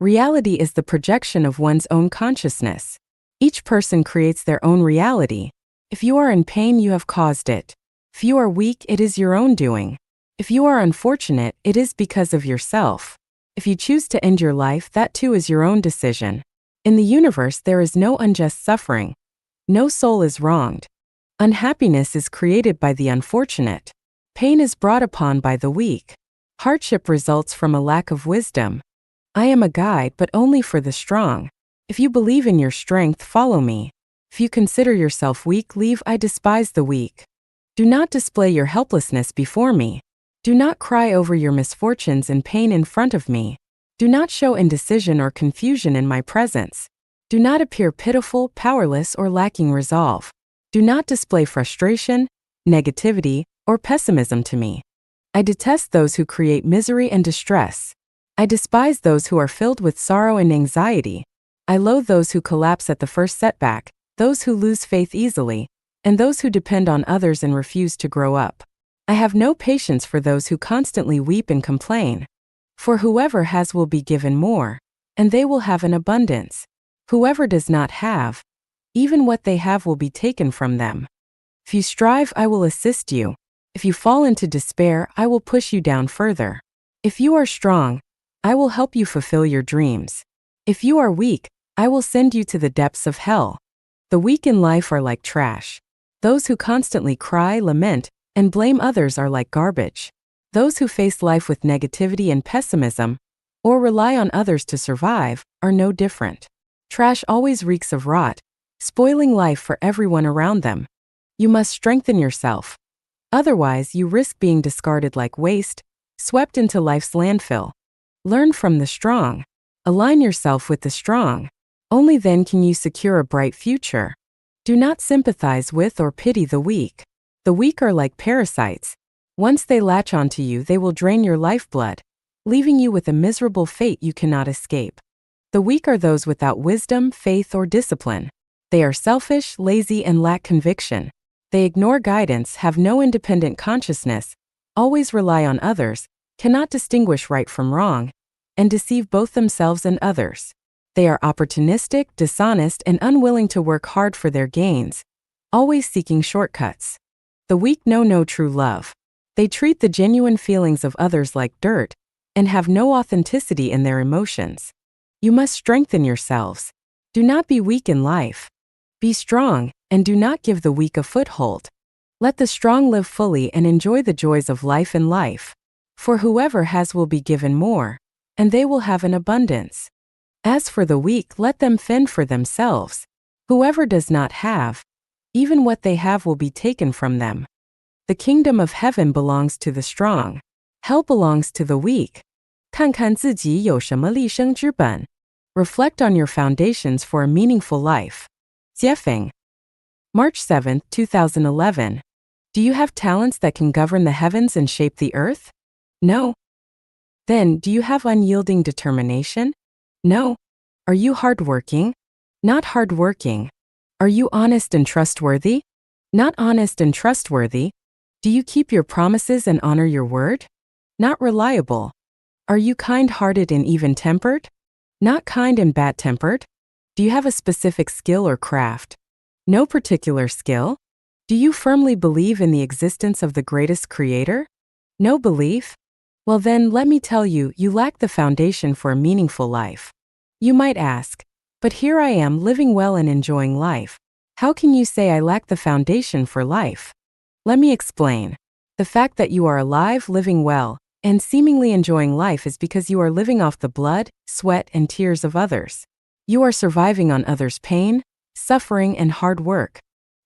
Reality is the projection of one's own consciousness. Each person creates their own reality. If you are in pain, you have caused it. If you are weak, it is your own doing. If you are unfortunate, it is because of yourself. If you choose to end your life, that too is your own decision. In the universe, there is no unjust suffering. No soul is wronged. Unhappiness is created by the unfortunate. Pain is brought upon by the weak. Hardship results from a lack of wisdom. I am a guide, but only for the strong. If you believe in your strength, follow me. If you consider yourself weak, leave. I despise the weak. Do not display your helplessness before me. Do not cry over your misfortunes and pain in front of me. Do not show indecision or confusion in my presence. Do not appear pitiful, powerless, or lacking resolve. Do not display frustration, negativity, or pessimism to me. I detest those who create misery and distress. I despise those who are filled with sorrow and anxiety. I loathe those who collapse at the first setback, those who lose faith easily, and those who depend on others and refuse to grow up. I have no patience for those who constantly weep and complain. For whoever has will be given more, and they will have an abundance. Whoever does not have, even what they have will be taken from them. If you strive, I will assist you. If you fall into despair, I will push you down further. If you are strong, I will help you fulfill your dreams. If you are weak, I will send you to the depths of hell. The weak in life are like trash. Those who constantly cry, lament, and blame others are like garbage. Those who face life with negativity and pessimism, or rely on others to survive, are no different. Trash always reeks of rot, spoiling life for everyone around them. You must strengthen yourself. Otherwise, you risk being discarded like waste, swept into life's landfill. Learn from the strong. Align yourself with the strong. Only then can you secure a bright future. Do not sympathize with or pity the weak. The weak are like parasites. Once they latch onto you, they will drain your lifeblood, leaving you with a miserable fate you cannot escape. The weak are those without wisdom, faith, or discipline. They are selfish, lazy, and lack conviction. They ignore guidance, have no independent consciousness, always rely on others, cannot distinguish right from wrong, and deceive both themselves and others. They are opportunistic, dishonest, and unwilling to work hard for their gains, always seeking shortcuts. The weak know no true love. They treat the genuine feelings of others like dirt, and have no authenticity in their emotions. You must strengthen yourselves. Do not be weak in life. Be strong, and do not give the weak a foothold. Let the strong live fully and enjoy the joys of life in life. For whoever has will be given more, and they will have an abundance. As for the weak, let them fend for themselves. Whoever does not have, even what they have will be taken from them. The kingdom of heaven belongs to the strong. Hell belongs to the weak. 看看自己有什么立身之本. Reflect on your foundations for a meaningful life. Jiefeng. March 7, 2011. Do you have talents that can govern the heavens and shape the earth? No. Then, do you have unyielding determination? No. Are you hardworking? Not hardworking. Are you honest and trustworthy? Not honest and trustworthy. Do you keep your promises and honor your word? Not reliable. Are you kind-hearted and even-tempered? Not kind and bad-tempered. Do you have a specific skill or craft? No particular skill. Do you firmly believe in the existence of the greatest creator? No belief? Well then, let me tell you, you lack the foundation for a meaningful life. You might ask, but here I am living well and enjoying life. How can you say I lack the foundation for life? Let me explain. The fact that you are alive, living well, and seemingly enjoying life is because you are living off the blood, sweat, and tears of others. You are surviving on others' pain, suffering, and hard work.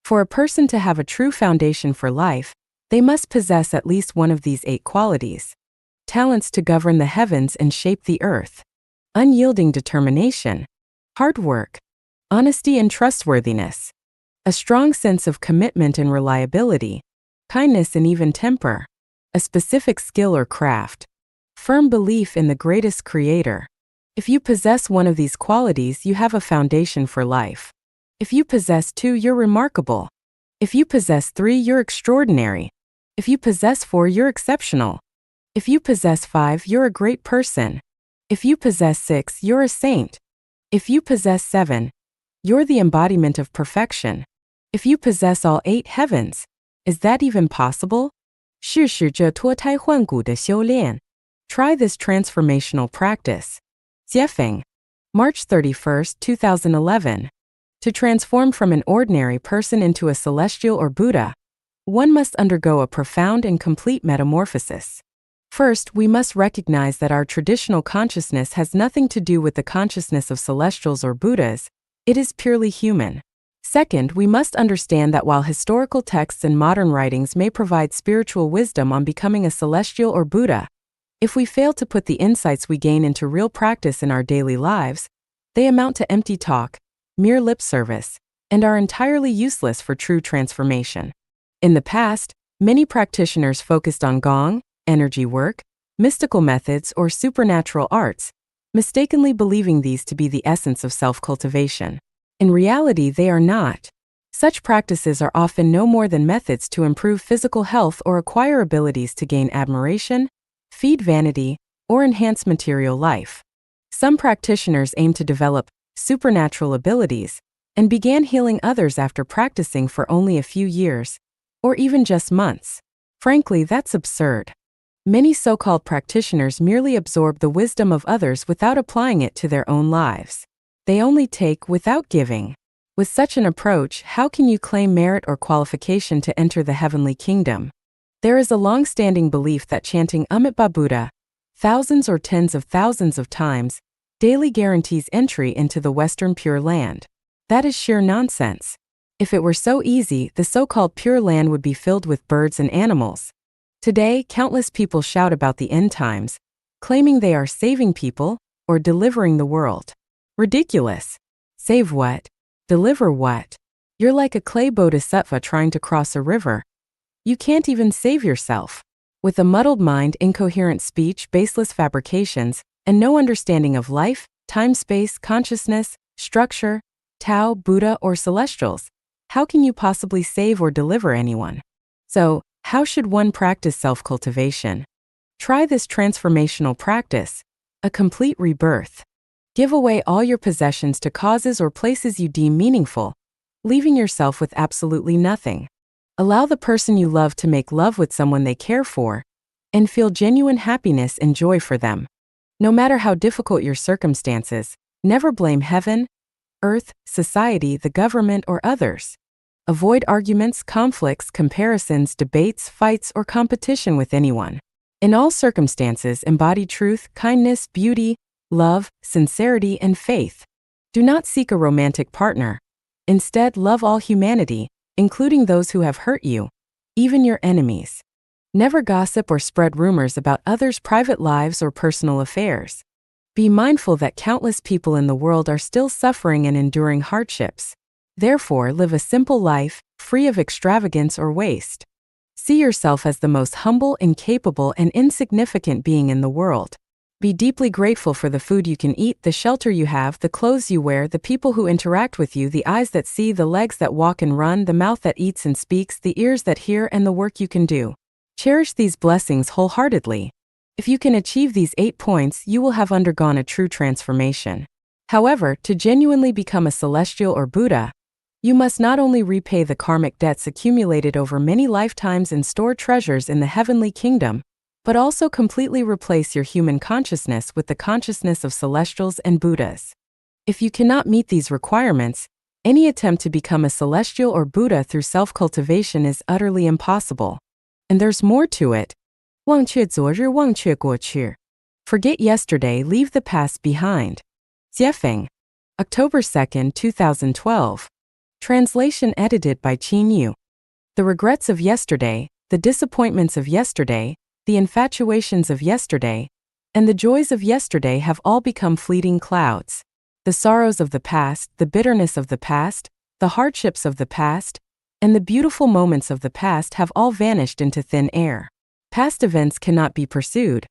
For a person to have a true foundation for life, they must possess at least one of these 8 qualities. Talents to govern the heavens and shape the earth. Unyielding determination. Hard work. Honesty and trustworthiness. A strong sense of commitment and reliability. Kindness and even temper. A specific skill or craft. Firm belief in the greatest creator. If you possess one of these qualities, you have a foundation for life. If you possess 2, you're remarkable. If you possess 3, you're extraordinary. If you possess 4, you're exceptional. If you possess 5, you're a great person. If you possess 6, you're a saint. If you possess 7, you're the embodiment of perfection. If you possess all 8 heavens, is that even possible? 是使这脱胎换骨的修炼. Try this transformational practice. Jiefeng. March 31, 2011. To transform from an ordinary person into a celestial or Buddha, one must undergo a profound and complete metamorphosis. First, we must recognize that our traditional consciousness has nothing to do with the consciousness of celestials or Buddhas, it is purely human. Second, we must understand that while historical texts and modern writings may provide spiritual wisdom on becoming a celestial or Buddha, if we fail to put the insights we gain into real practice in our daily lives, they amount to empty talk, mere lip service, and are entirely useless for true transformation. In the past, many practitioners focused on gong, energy work, mystical methods, or supernatural arts, mistakenly believing these to be the essence of self-cultivation. In reality, they are not. Such practices are often no more than methods to improve physical health or acquire abilities to gain admiration, feed vanity, or enhance material life. Some practitioners aim to develop supernatural abilities and began healing others after practicing for only a few years, or even just months. Frankly, that's absurd. Many so-called practitioners merely absorb the wisdom of others without applying it to their own lives. They only take without giving. With such an approach, how can you claim merit or qualification to enter the heavenly kingdom? There is a long-standing belief that chanting Amitabha Buddha thousands or tens of thousands of times daily guarantees entry into the Western Pure Land. That is sheer nonsense. If it were so easy, the so-called Pure Land would be filled with birds and animals. Today, countless people shout about the end times, claiming they are saving people or delivering the world. Ridiculous. Save what? Deliver what? You're like a clay bodhisattva trying to cross a river. You can't even save yourself. With a muddled mind, incoherent speech, baseless fabrications, and no understanding of life, time-space, consciousness, structure, Tao, Buddha, or celestials, how can you possibly save or deliver anyone? So, how should one practice self-cultivation? Try this transformational practice, a complete rebirth. Give away all your possessions to causes or places you deem meaningful, leaving yourself with absolutely nothing. Allow the person you love to make love with someone they care for, and feel genuine happiness and joy for them. No matter how difficult your circumstances, never blame heaven, earth, society, the government, or others. Avoid arguments, conflicts, comparisons, debates, fights, or competition with anyone. In all circumstances, embody truth, kindness, beauty, love, sincerity, and faith. Do not seek a romantic partner. Instead, love all humanity, including those who have hurt you, even your enemies. Never gossip or spread rumors about others' private lives or personal affairs. Be mindful that countless people in the world are still suffering and enduring hardships. Therefore, live a simple life, free of extravagance or waste. See yourself as the most humble, incapable, and insignificant being in the world. Be deeply grateful for the food you can eat, the shelter you have, the clothes you wear, the people who interact with you, the eyes that see, the legs that walk and run, the mouth that eats and speaks, the ears that hear, and the work you can do. Cherish these blessings wholeheartedly. If you can achieve these 8 points, you will have undergone a true transformation. However, to genuinely become a celestial or Buddha, you must not only repay the karmic debts accumulated over many lifetimes and store treasures in the heavenly kingdom, but also completely replace your human consciousness with the consciousness of celestials and Buddhas. If you cannot meet these requirements, any attempt to become a celestial or Buddha through self-cultivation is utterly impossible. And there's more to it. 忘却昨日，忘却过去. Forget yesterday, leave the past behind. Jiefeng. October 2nd, 2012. Translation edited by Qin Yu. The regrets of yesterday, the disappointments of yesterday, the infatuations of yesterday, and the joys of yesterday have all become fleeting clouds. The sorrows of the past, the bitterness of the past, the hardships of the past, and the beautiful moments of the past have all vanished into thin air. Past events cannot be pursued.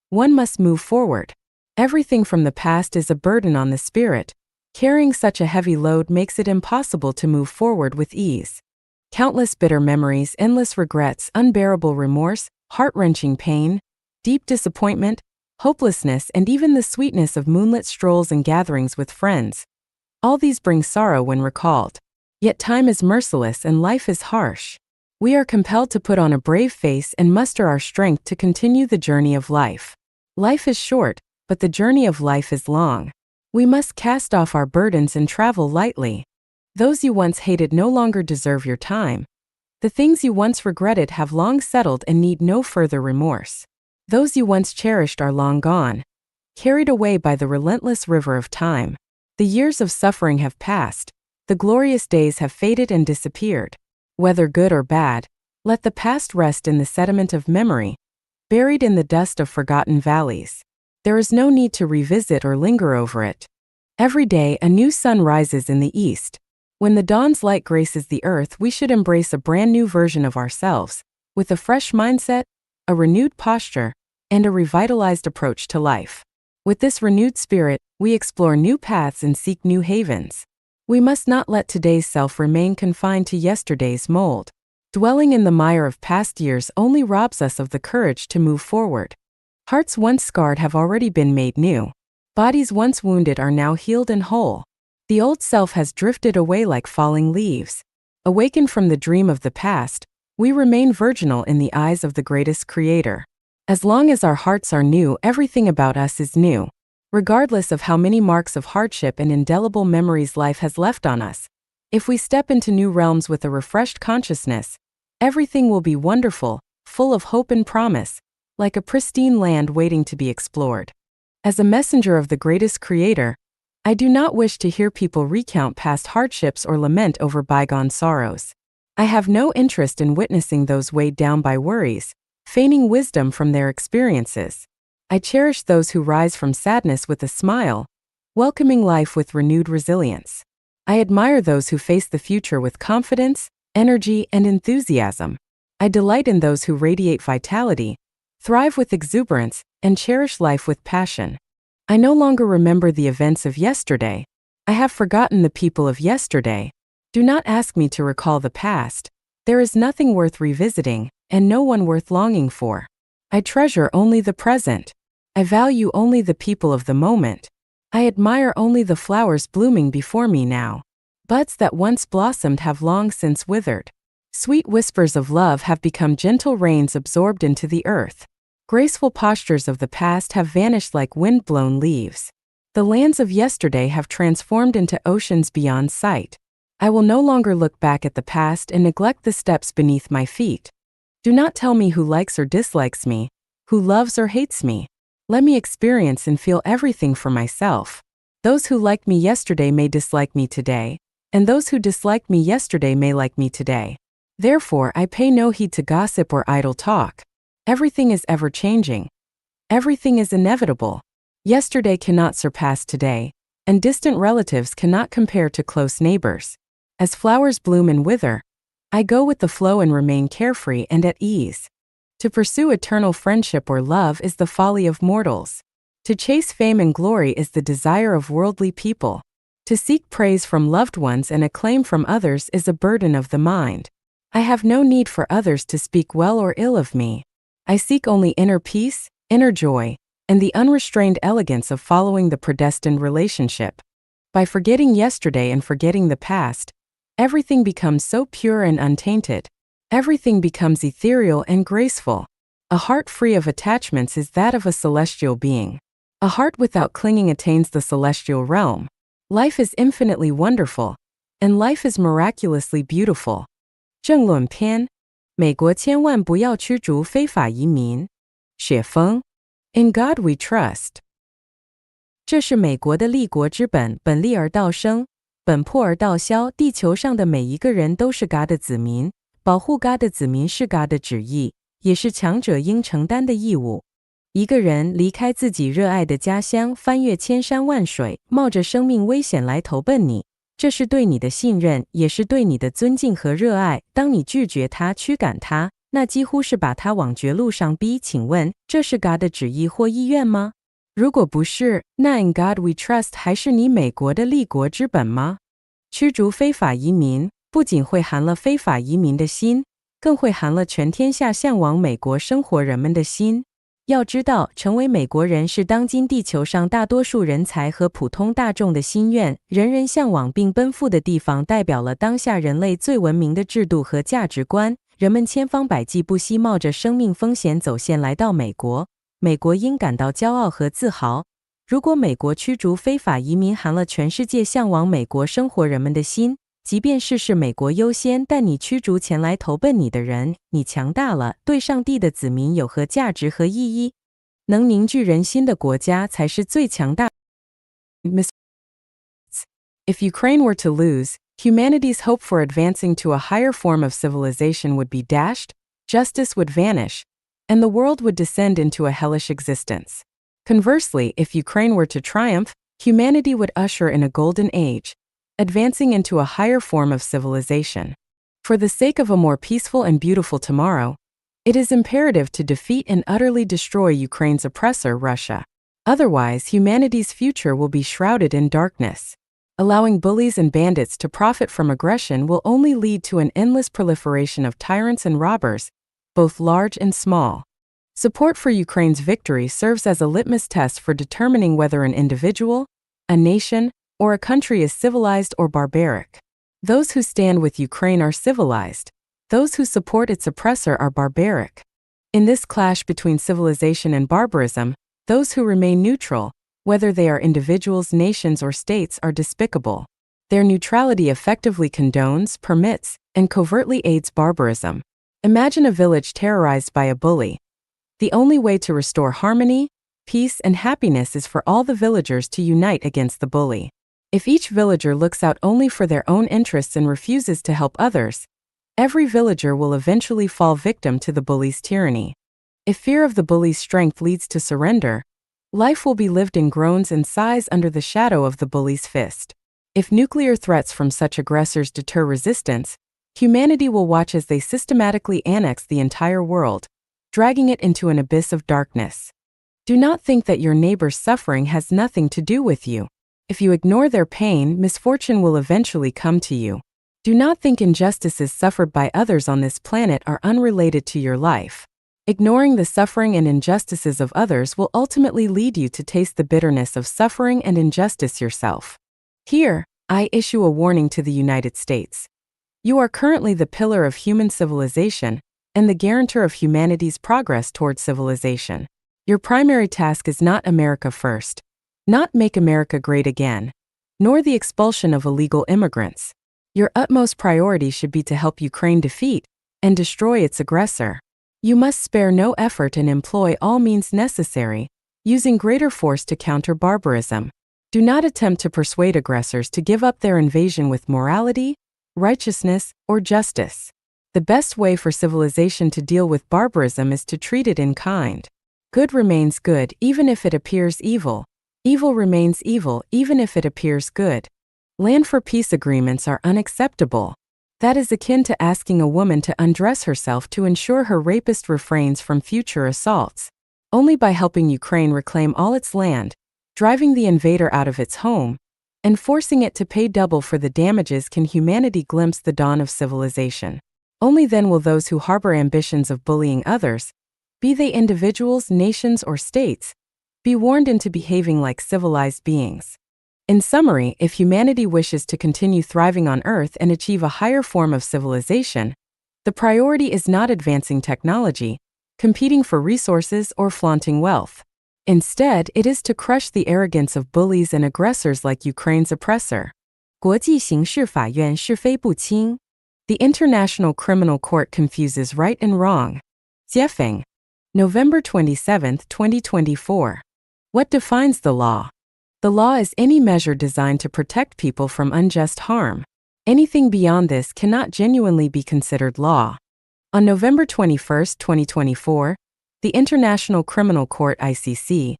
One must move forward. Everything from the past is a burden on the spirit. Carrying such a heavy load makes it impossible to move forward with ease. Countless bitter memories, endless regrets, unbearable remorse, heart-wrenching pain, deep disappointment, hopelessness, and even the sweetness of moonlit strolls and gatherings with friends. All these bring sorrow when recalled. Yet time is merciless and life is harsh. We are compelled to put on a brave face and muster our strength to continue the journey of life. Life is short, but the journey of life is long. We must cast off our burdens and travel lightly. Those you once hated no longer deserve your time. The things you once regretted have long settled and need no further remorse. Those you once cherished are long gone, carried away by the relentless river of time. The years of suffering have passed, the glorious days have faded and disappeared. Whether good or bad, let the past rest in the sediment of memory, buried in the dust of forgotten valleys. There is no need to revisit or linger over it. Every day a new sun rises in the east. When the dawn's light graces the earth, we should embrace a brand new version of ourselves, with a fresh mindset, a renewed posture, and a revitalized approach to life. With this renewed spirit, we explore new paths and seek new havens. We must not let today's self remain confined to yesterday's mold. Dwelling in the mire of past years only robs us of the courage to move forward. Hearts once scarred have already been made new. Bodies once wounded are now healed and whole. The old self has drifted away like falling leaves. Awakened from the dream of the past, we remain virginal in the eyes of the greatest creator. As long as our hearts are new, everything about us is new. Regardless of how many marks of hardship and indelible memories life has left on us, if we step into new realms with a refreshed consciousness, everything will be wonderful, full of hope and promise, like a pristine land waiting to be explored. As a messenger of the greatest creator, I do not wish to hear people recount past hardships or lament over bygone sorrows. I have no interest in witnessing those weighed down by worries, feigning wisdom from their experiences. I cherish those who rise from sadness with a smile, welcoming life with renewed resilience. I admire those who face the future with confidence, energy, and enthusiasm. I delight in those who radiate vitality, thrive with exuberance, and cherish life with passion. I no longer remember the events of yesterday. I have forgotten the people of yesterday. Do not ask me to recall the past. There is nothing worth revisiting, and no one worth longing for. I treasure only the present. I value only the people of the moment. I admire only the flowers blooming before me now. Buds that once blossomed have long since withered. Sweet whispers of love have become gentle rains absorbed into the earth. Graceful postures of the past have vanished like wind-blown leaves. The lands of yesterday have transformed into oceans beyond sight. I will no longer look back at the past and neglect the steps beneath my feet. Do not tell me who likes or dislikes me, who loves or hates me. Let me experience and feel everything for myself. Those who liked me yesterday may dislike me today, and those who disliked me yesterday may like me today. Therefore, I pay no heed to gossip or idle talk. Everything is ever-changing. Everything is inevitable. Yesterday cannot surpass today, and distant relatives cannot compare to close neighbors. As flowers bloom and wither, I go with the flow and remain carefree and at ease. To pursue eternal friendship or love is the folly of mortals. To chase fame and glory is the desire of worldly people. To seek praise from loved ones and acclaim from others is a burden of the mind. I have no need for others to speak well or ill of me. I seek only inner peace, inner joy, and the unrestrained elegance of following the predestined relationship. By forgetting yesterday and forgetting the past, everything becomes so pure and untainted. Everything becomes ethereal and graceful. A heart free of attachments is that of a celestial being. A heart without clinging attains the celestial realm. Life is infinitely wonderful, and life is miraculously beautiful. 政论篇，美国千万不要驱逐非法移民。雪峰 In God we trust. 这是美国的立国之本，本立而道生，本破而道消。地球上的每一个人都是 God 的子民。保护 God 的子民是 God 的旨意，也是强者应承担的义务。一个人离开自己热爱的家乡，翻越千山万水，冒着生命危险来投奔你，这是对你的信任，也是对你的尊敬和热爱。当你拒绝他、驱赶他，那几乎是把他往绝路上逼。请问，这是 God 的旨意或意愿吗？如果不是，那 In God We Trust 还是你美国的立国之本吗？驱逐非法移民不仅会寒了非法移民的心，更会寒了全天下向往美国生活人们的心。要知道，成为美国人是当今地球上大多数人才和普通大众的心愿，人人向往并奔赴的地方，代表了当下人类最文明的制度和价值观。人们千方百计不惜冒着生命风险走线来到美国，美国应感到骄傲和自豪。如果美国驱逐非法移民寒了全世界向往美国生活人们的心，即便事事美国优先，但你驱逐前来投奔你的人，你强大了，对上帝的子民有何价值和意义？能凝聚人心的国家才是最强大。If Ukraine were to lose, humanity's hope for advancing to a higher form of civilization would be dashed, justice would vanish, and the world would descend into a hellish existence. Conversely, if Ukraine were to triumph, humanity would usher in a golden age, advancing into a higher form of civilization. For the sake of a more peaceful and beautiful tomorrow, it is imperative to defeat and utterly destroy Ukraine's oppressor, Russia. Otherwise, humanity's future will be shrouded in darkness. Allowing bullies and bandits to profit from aggression will only lead to an endless proliferation of tyrants and robbers, both large and small. Support for Ukraine's victory serves as a litmus test for determining whether an individual, a nation, or a country is civilized or barbaric. Those who stand with Ukraine are civilized. Those who support its oppressor are barbaric. In this clash between civilization and barbarism, those who remain neutral, whether they are individuals, nations, or states, are despicable. Their neutrality effectively condones, permits, and covertly aids barbarism. Imagine a village terrorized by a bully. The only way to restore harmony, peace, and happiness is for all the villagers to unite against the bully. If each villager looks out only for their own interests and refuses to help others, every villager will eventually fall victim to the bully's tyranny. If fear of the bully's strength leads to surrender, life will be lived in groans and sighs under the shadow of the bully's fist. If nuclear threats from such aggressors deter resistance, humanity will watch as they systematically annex the entire world, dragging it into an abyss of darkness. Do not think that your neighbor's suffering has nothing to do with you. If you ignore their pain, misfortune will eventually come to you. Do not think injustices suffered by others on this planet are unrelated to your life. Ignoring the suffering and injustices of others will ultimately lead you to taste the bitterness of suffering and injustice yourself. Here, I issue a warning to the United States. You are currently the pillar of human civilization and the guarantor of humanity's progress toward civilization. Your primary task is not America first, not make America great again, nor the expulsion of illegal immigrants. Your utmost priority should be to help Ukraine defeat and destroy its aggressor. You must spare no effort and employ all means necessary, using greater force to counter barbarism. Do not attempt to persuade aggressors to give up their invasion with morality, righteousness, or justice. The best way for civilization to deal with barbarism is to treat it in kind. Good remains good even if it appears evil. Evil remains evil even if it appears good. Land for peace agreements are unacceptable. That is akin to asking a woman to undress herself to ensure her rapist refrains from future assaults. Only by helping Ukraine reclaim all its land, driving the invader out of its home, and forcing it to pay double for the damages can humanity glimpse the dawn of civilization. Only then will those who harbor ambitions of bullying others, be they individuals, nations, or states, be warned into behaving like civilized beings. In summary, if humanity wishes to continue thriving on Earth and achieve a higher form of civilization, the priority is not advancing technology, competing for resources, or flaunting wealth. Instead, it is to crush the arrogance of bullies and aggressors like Ukraine's oppressor. 国际刑事法院是非不清. The International Criminal Court confuses right and wrong. Jiefeng. November 27, 2024. What defines the law? The law is any measure designed to protect people from unjust harm. Anything beyond this cannot genuinely be considered law. On November 21, 2024, the International Criminal Court (ICC)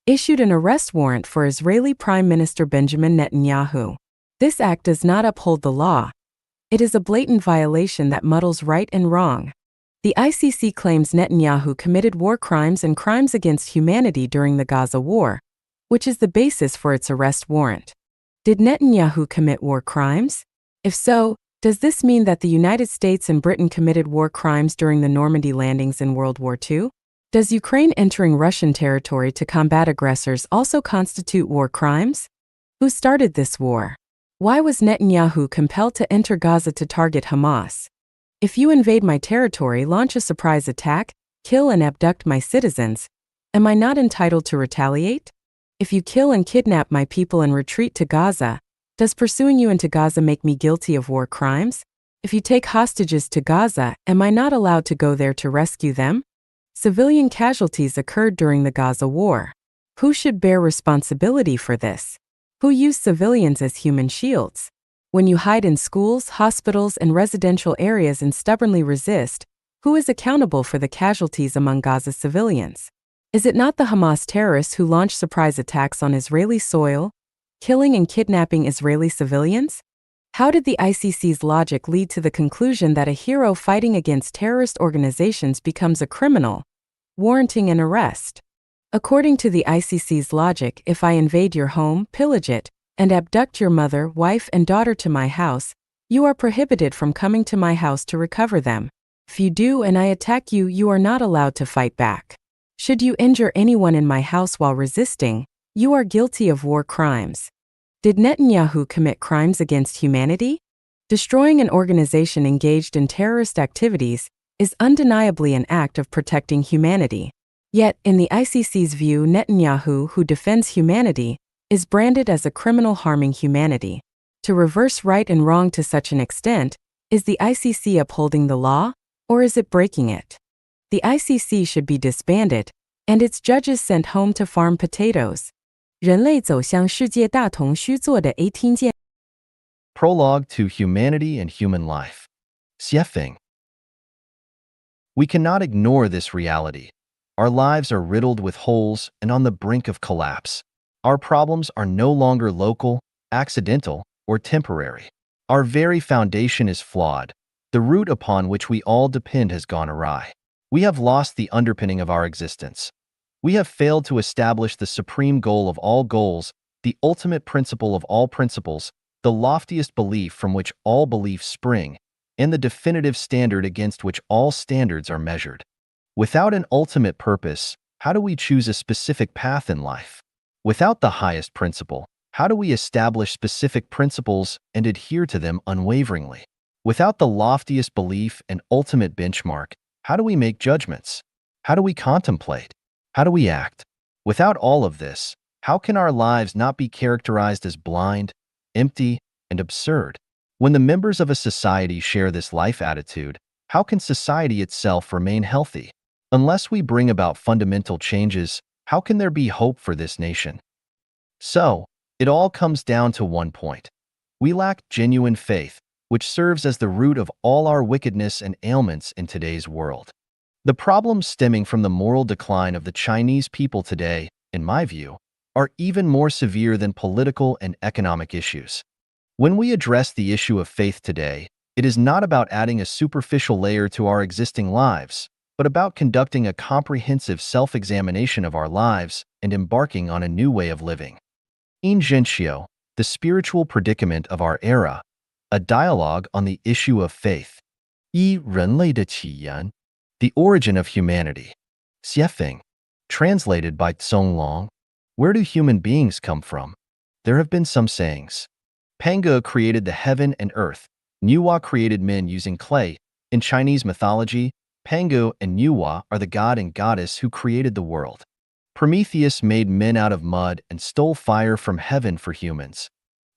issued an arrest warrant for Israeli Prime Minister Benjamin Netanyahu. This act does not uphold the law. It is a blatant violation that muddles right and wrong. The ICC claims Netanyahu committed war crimes and crimes against humanity during the Gaza war, which is the basis for its arrest warrant. Did Netanyahu commit war crimes? If so, does this mean that the United States and Britain committed war crimes during the Normandy landings in World War II? Does Ukraine entering Russian territory to combat aggressors also constitute war crimes? Who started this war? Why was Netanyahu compelled to enter Gaza to target Hamas? If you invade my territory, launch a surprise attack, kill and abduct my citizens, am I not entitled to retaliate? If you kill and kidnap my people and retreat to Gaza, does pursuing you into Gaza make me guilty of war crimes? If you take hostages to Gaza, am I not allowed to go there to rescue them? Civilian casualties occurred during the Gaza war. Who should bear responsibility for this? Who used civilians as human shields? When you hide in schools, hospitals, and residential areas and stubbornly resist, who is accountable for the casualties among Gaza's civilians? Is it not the Hamas terrorists who launched surprise attacks on Israeli soil, killing and kidnapping Israeli civilians? How did the ICC's logic lead to the conclusion that a hero fighting against terrorist organizations becomes a criminal, warranting an arrest? According to the ICC's logic, if I invade your home, pillage it, and abduct your mother, wife, and daughter to my house, you are prohibited from coming to my house to recover them. If you do and I attack you, you are not allowed to fight back. Should you injure anyone in my house while resisting, you are guilty of war crimes. Did Netanyahu commit crimes against humanity? Destroying an organization engaged in terrorist activities is undeniably an act of protecting humanity. Yet, in the ICC's view, Netanyahu, who defends humanity, is branded as a criminal harming humanity. To reverse right and wrong to such an extent, is the ICC upholding the law, or is it breaking it? The ICC should be disbanded, and its judges sent home to farm potatoes. 人类走向世界大同需做的 18件 Prologue to Humanity and Human Life. Xiefeng. We cannot ignore this reality. Our lives are riddled with holes and on the brink of collapse. Our problems are no longer local, accidental, or temporary. Our very foundation is flawed. The root upon which we all depend has gone awry. We have lost the underpinning of our existence. We have failed to establish the supreme goal of all goals, the ultimate principle of all principles, the loftiest belief from which all beliefs spring, and the definitive standard against which all standards are measured. Without an ultimate purpose, how do we choose a specific path in life? Without the highest principle, how do we establish specific principles and adhere to them unwaveringly? Without the loftiest belief and ultimate benchmark, how do we make judgments? How do we contemplate? How do we act? Without all of this, how can our lives not be characterized as blind, empty, and absurd? When the members of a society share this life attitude, how can society itself remain healthy? Unless we bring about fundamental changes, how can there be hope for this nation? So, it all comes down to one point. We lack genuine faith, which serves as the root of all our wickedness and ailments in today's world. The problems stemming from the moral decline of the Chinese people today, in my view, are even more severe than political and economic issues. When we address the issue of faith today, it is not about adding a superficial layer to our existing lives, but about conducting a comprehensive self-examination of our lives and embarking on a new way of living. In Gentio, the spiritual predicament of our era, a dialogue on the issue of faith. 一人类的起源 The Origin of Humanity. Xiefeng. Translated by Tsong Long. Where do human beings come from? There have been some sayings. Pange created the heaven and earth. Nuwa created men using clay. In Chinese mythology, Pange and Nuwa are the god and goddess who created the world. Prometheus made men out of mud and stole fire from heaven for humans.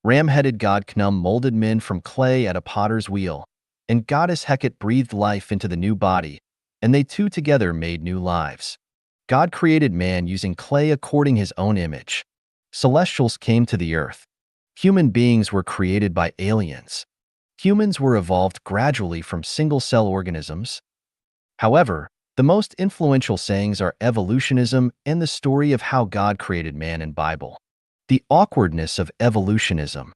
Ram-headed god Knum molded men from clay at a potter's wheel. And goddess Hecate breathed life into the new body, and they two together made new lives. God created man using clay according his own image. Celestials came to the earth. Human beings were created by aliens. Humans were evolved gradually from single-cell organisms. However, the most influential sayings are evolutionism and the story of how God created man in Bible. The awkwardness of evolutionism.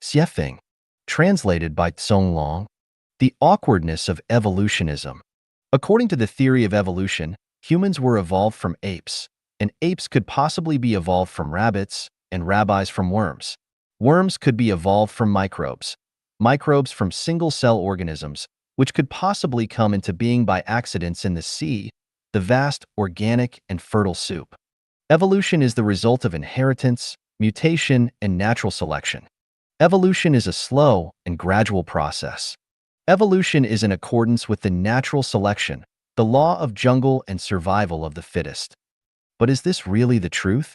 Xiefeng. Translated by Tsong Long. The awkwardness of evolutionism. According to the theory of evolution, humans were evolved from apes, and apes could possibly be evolved from rabbits, and rabbis from worms. Worms could be evolved from microbes. Microbes from single-cell organisms, which could possibly come into being by accidents in the sea, the vast, organic, and fertile soup. Evolution is the result of inheritance, mutation, and natural selection. Evolution is a slow and gradual process. Evolution is in accordance with the natural selection, the law of jungle and survival of the fittest. But is this really the truth?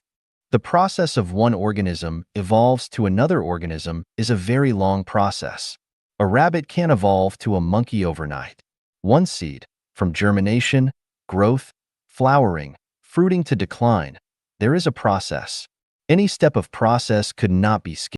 The process of one organism evolves to another organism is a very long process. A rabbit can't evolve to a monkey overnight. One seed, from germination, growth, flowering, fruiting to decline, there is a process. Any step of process could not be skipped.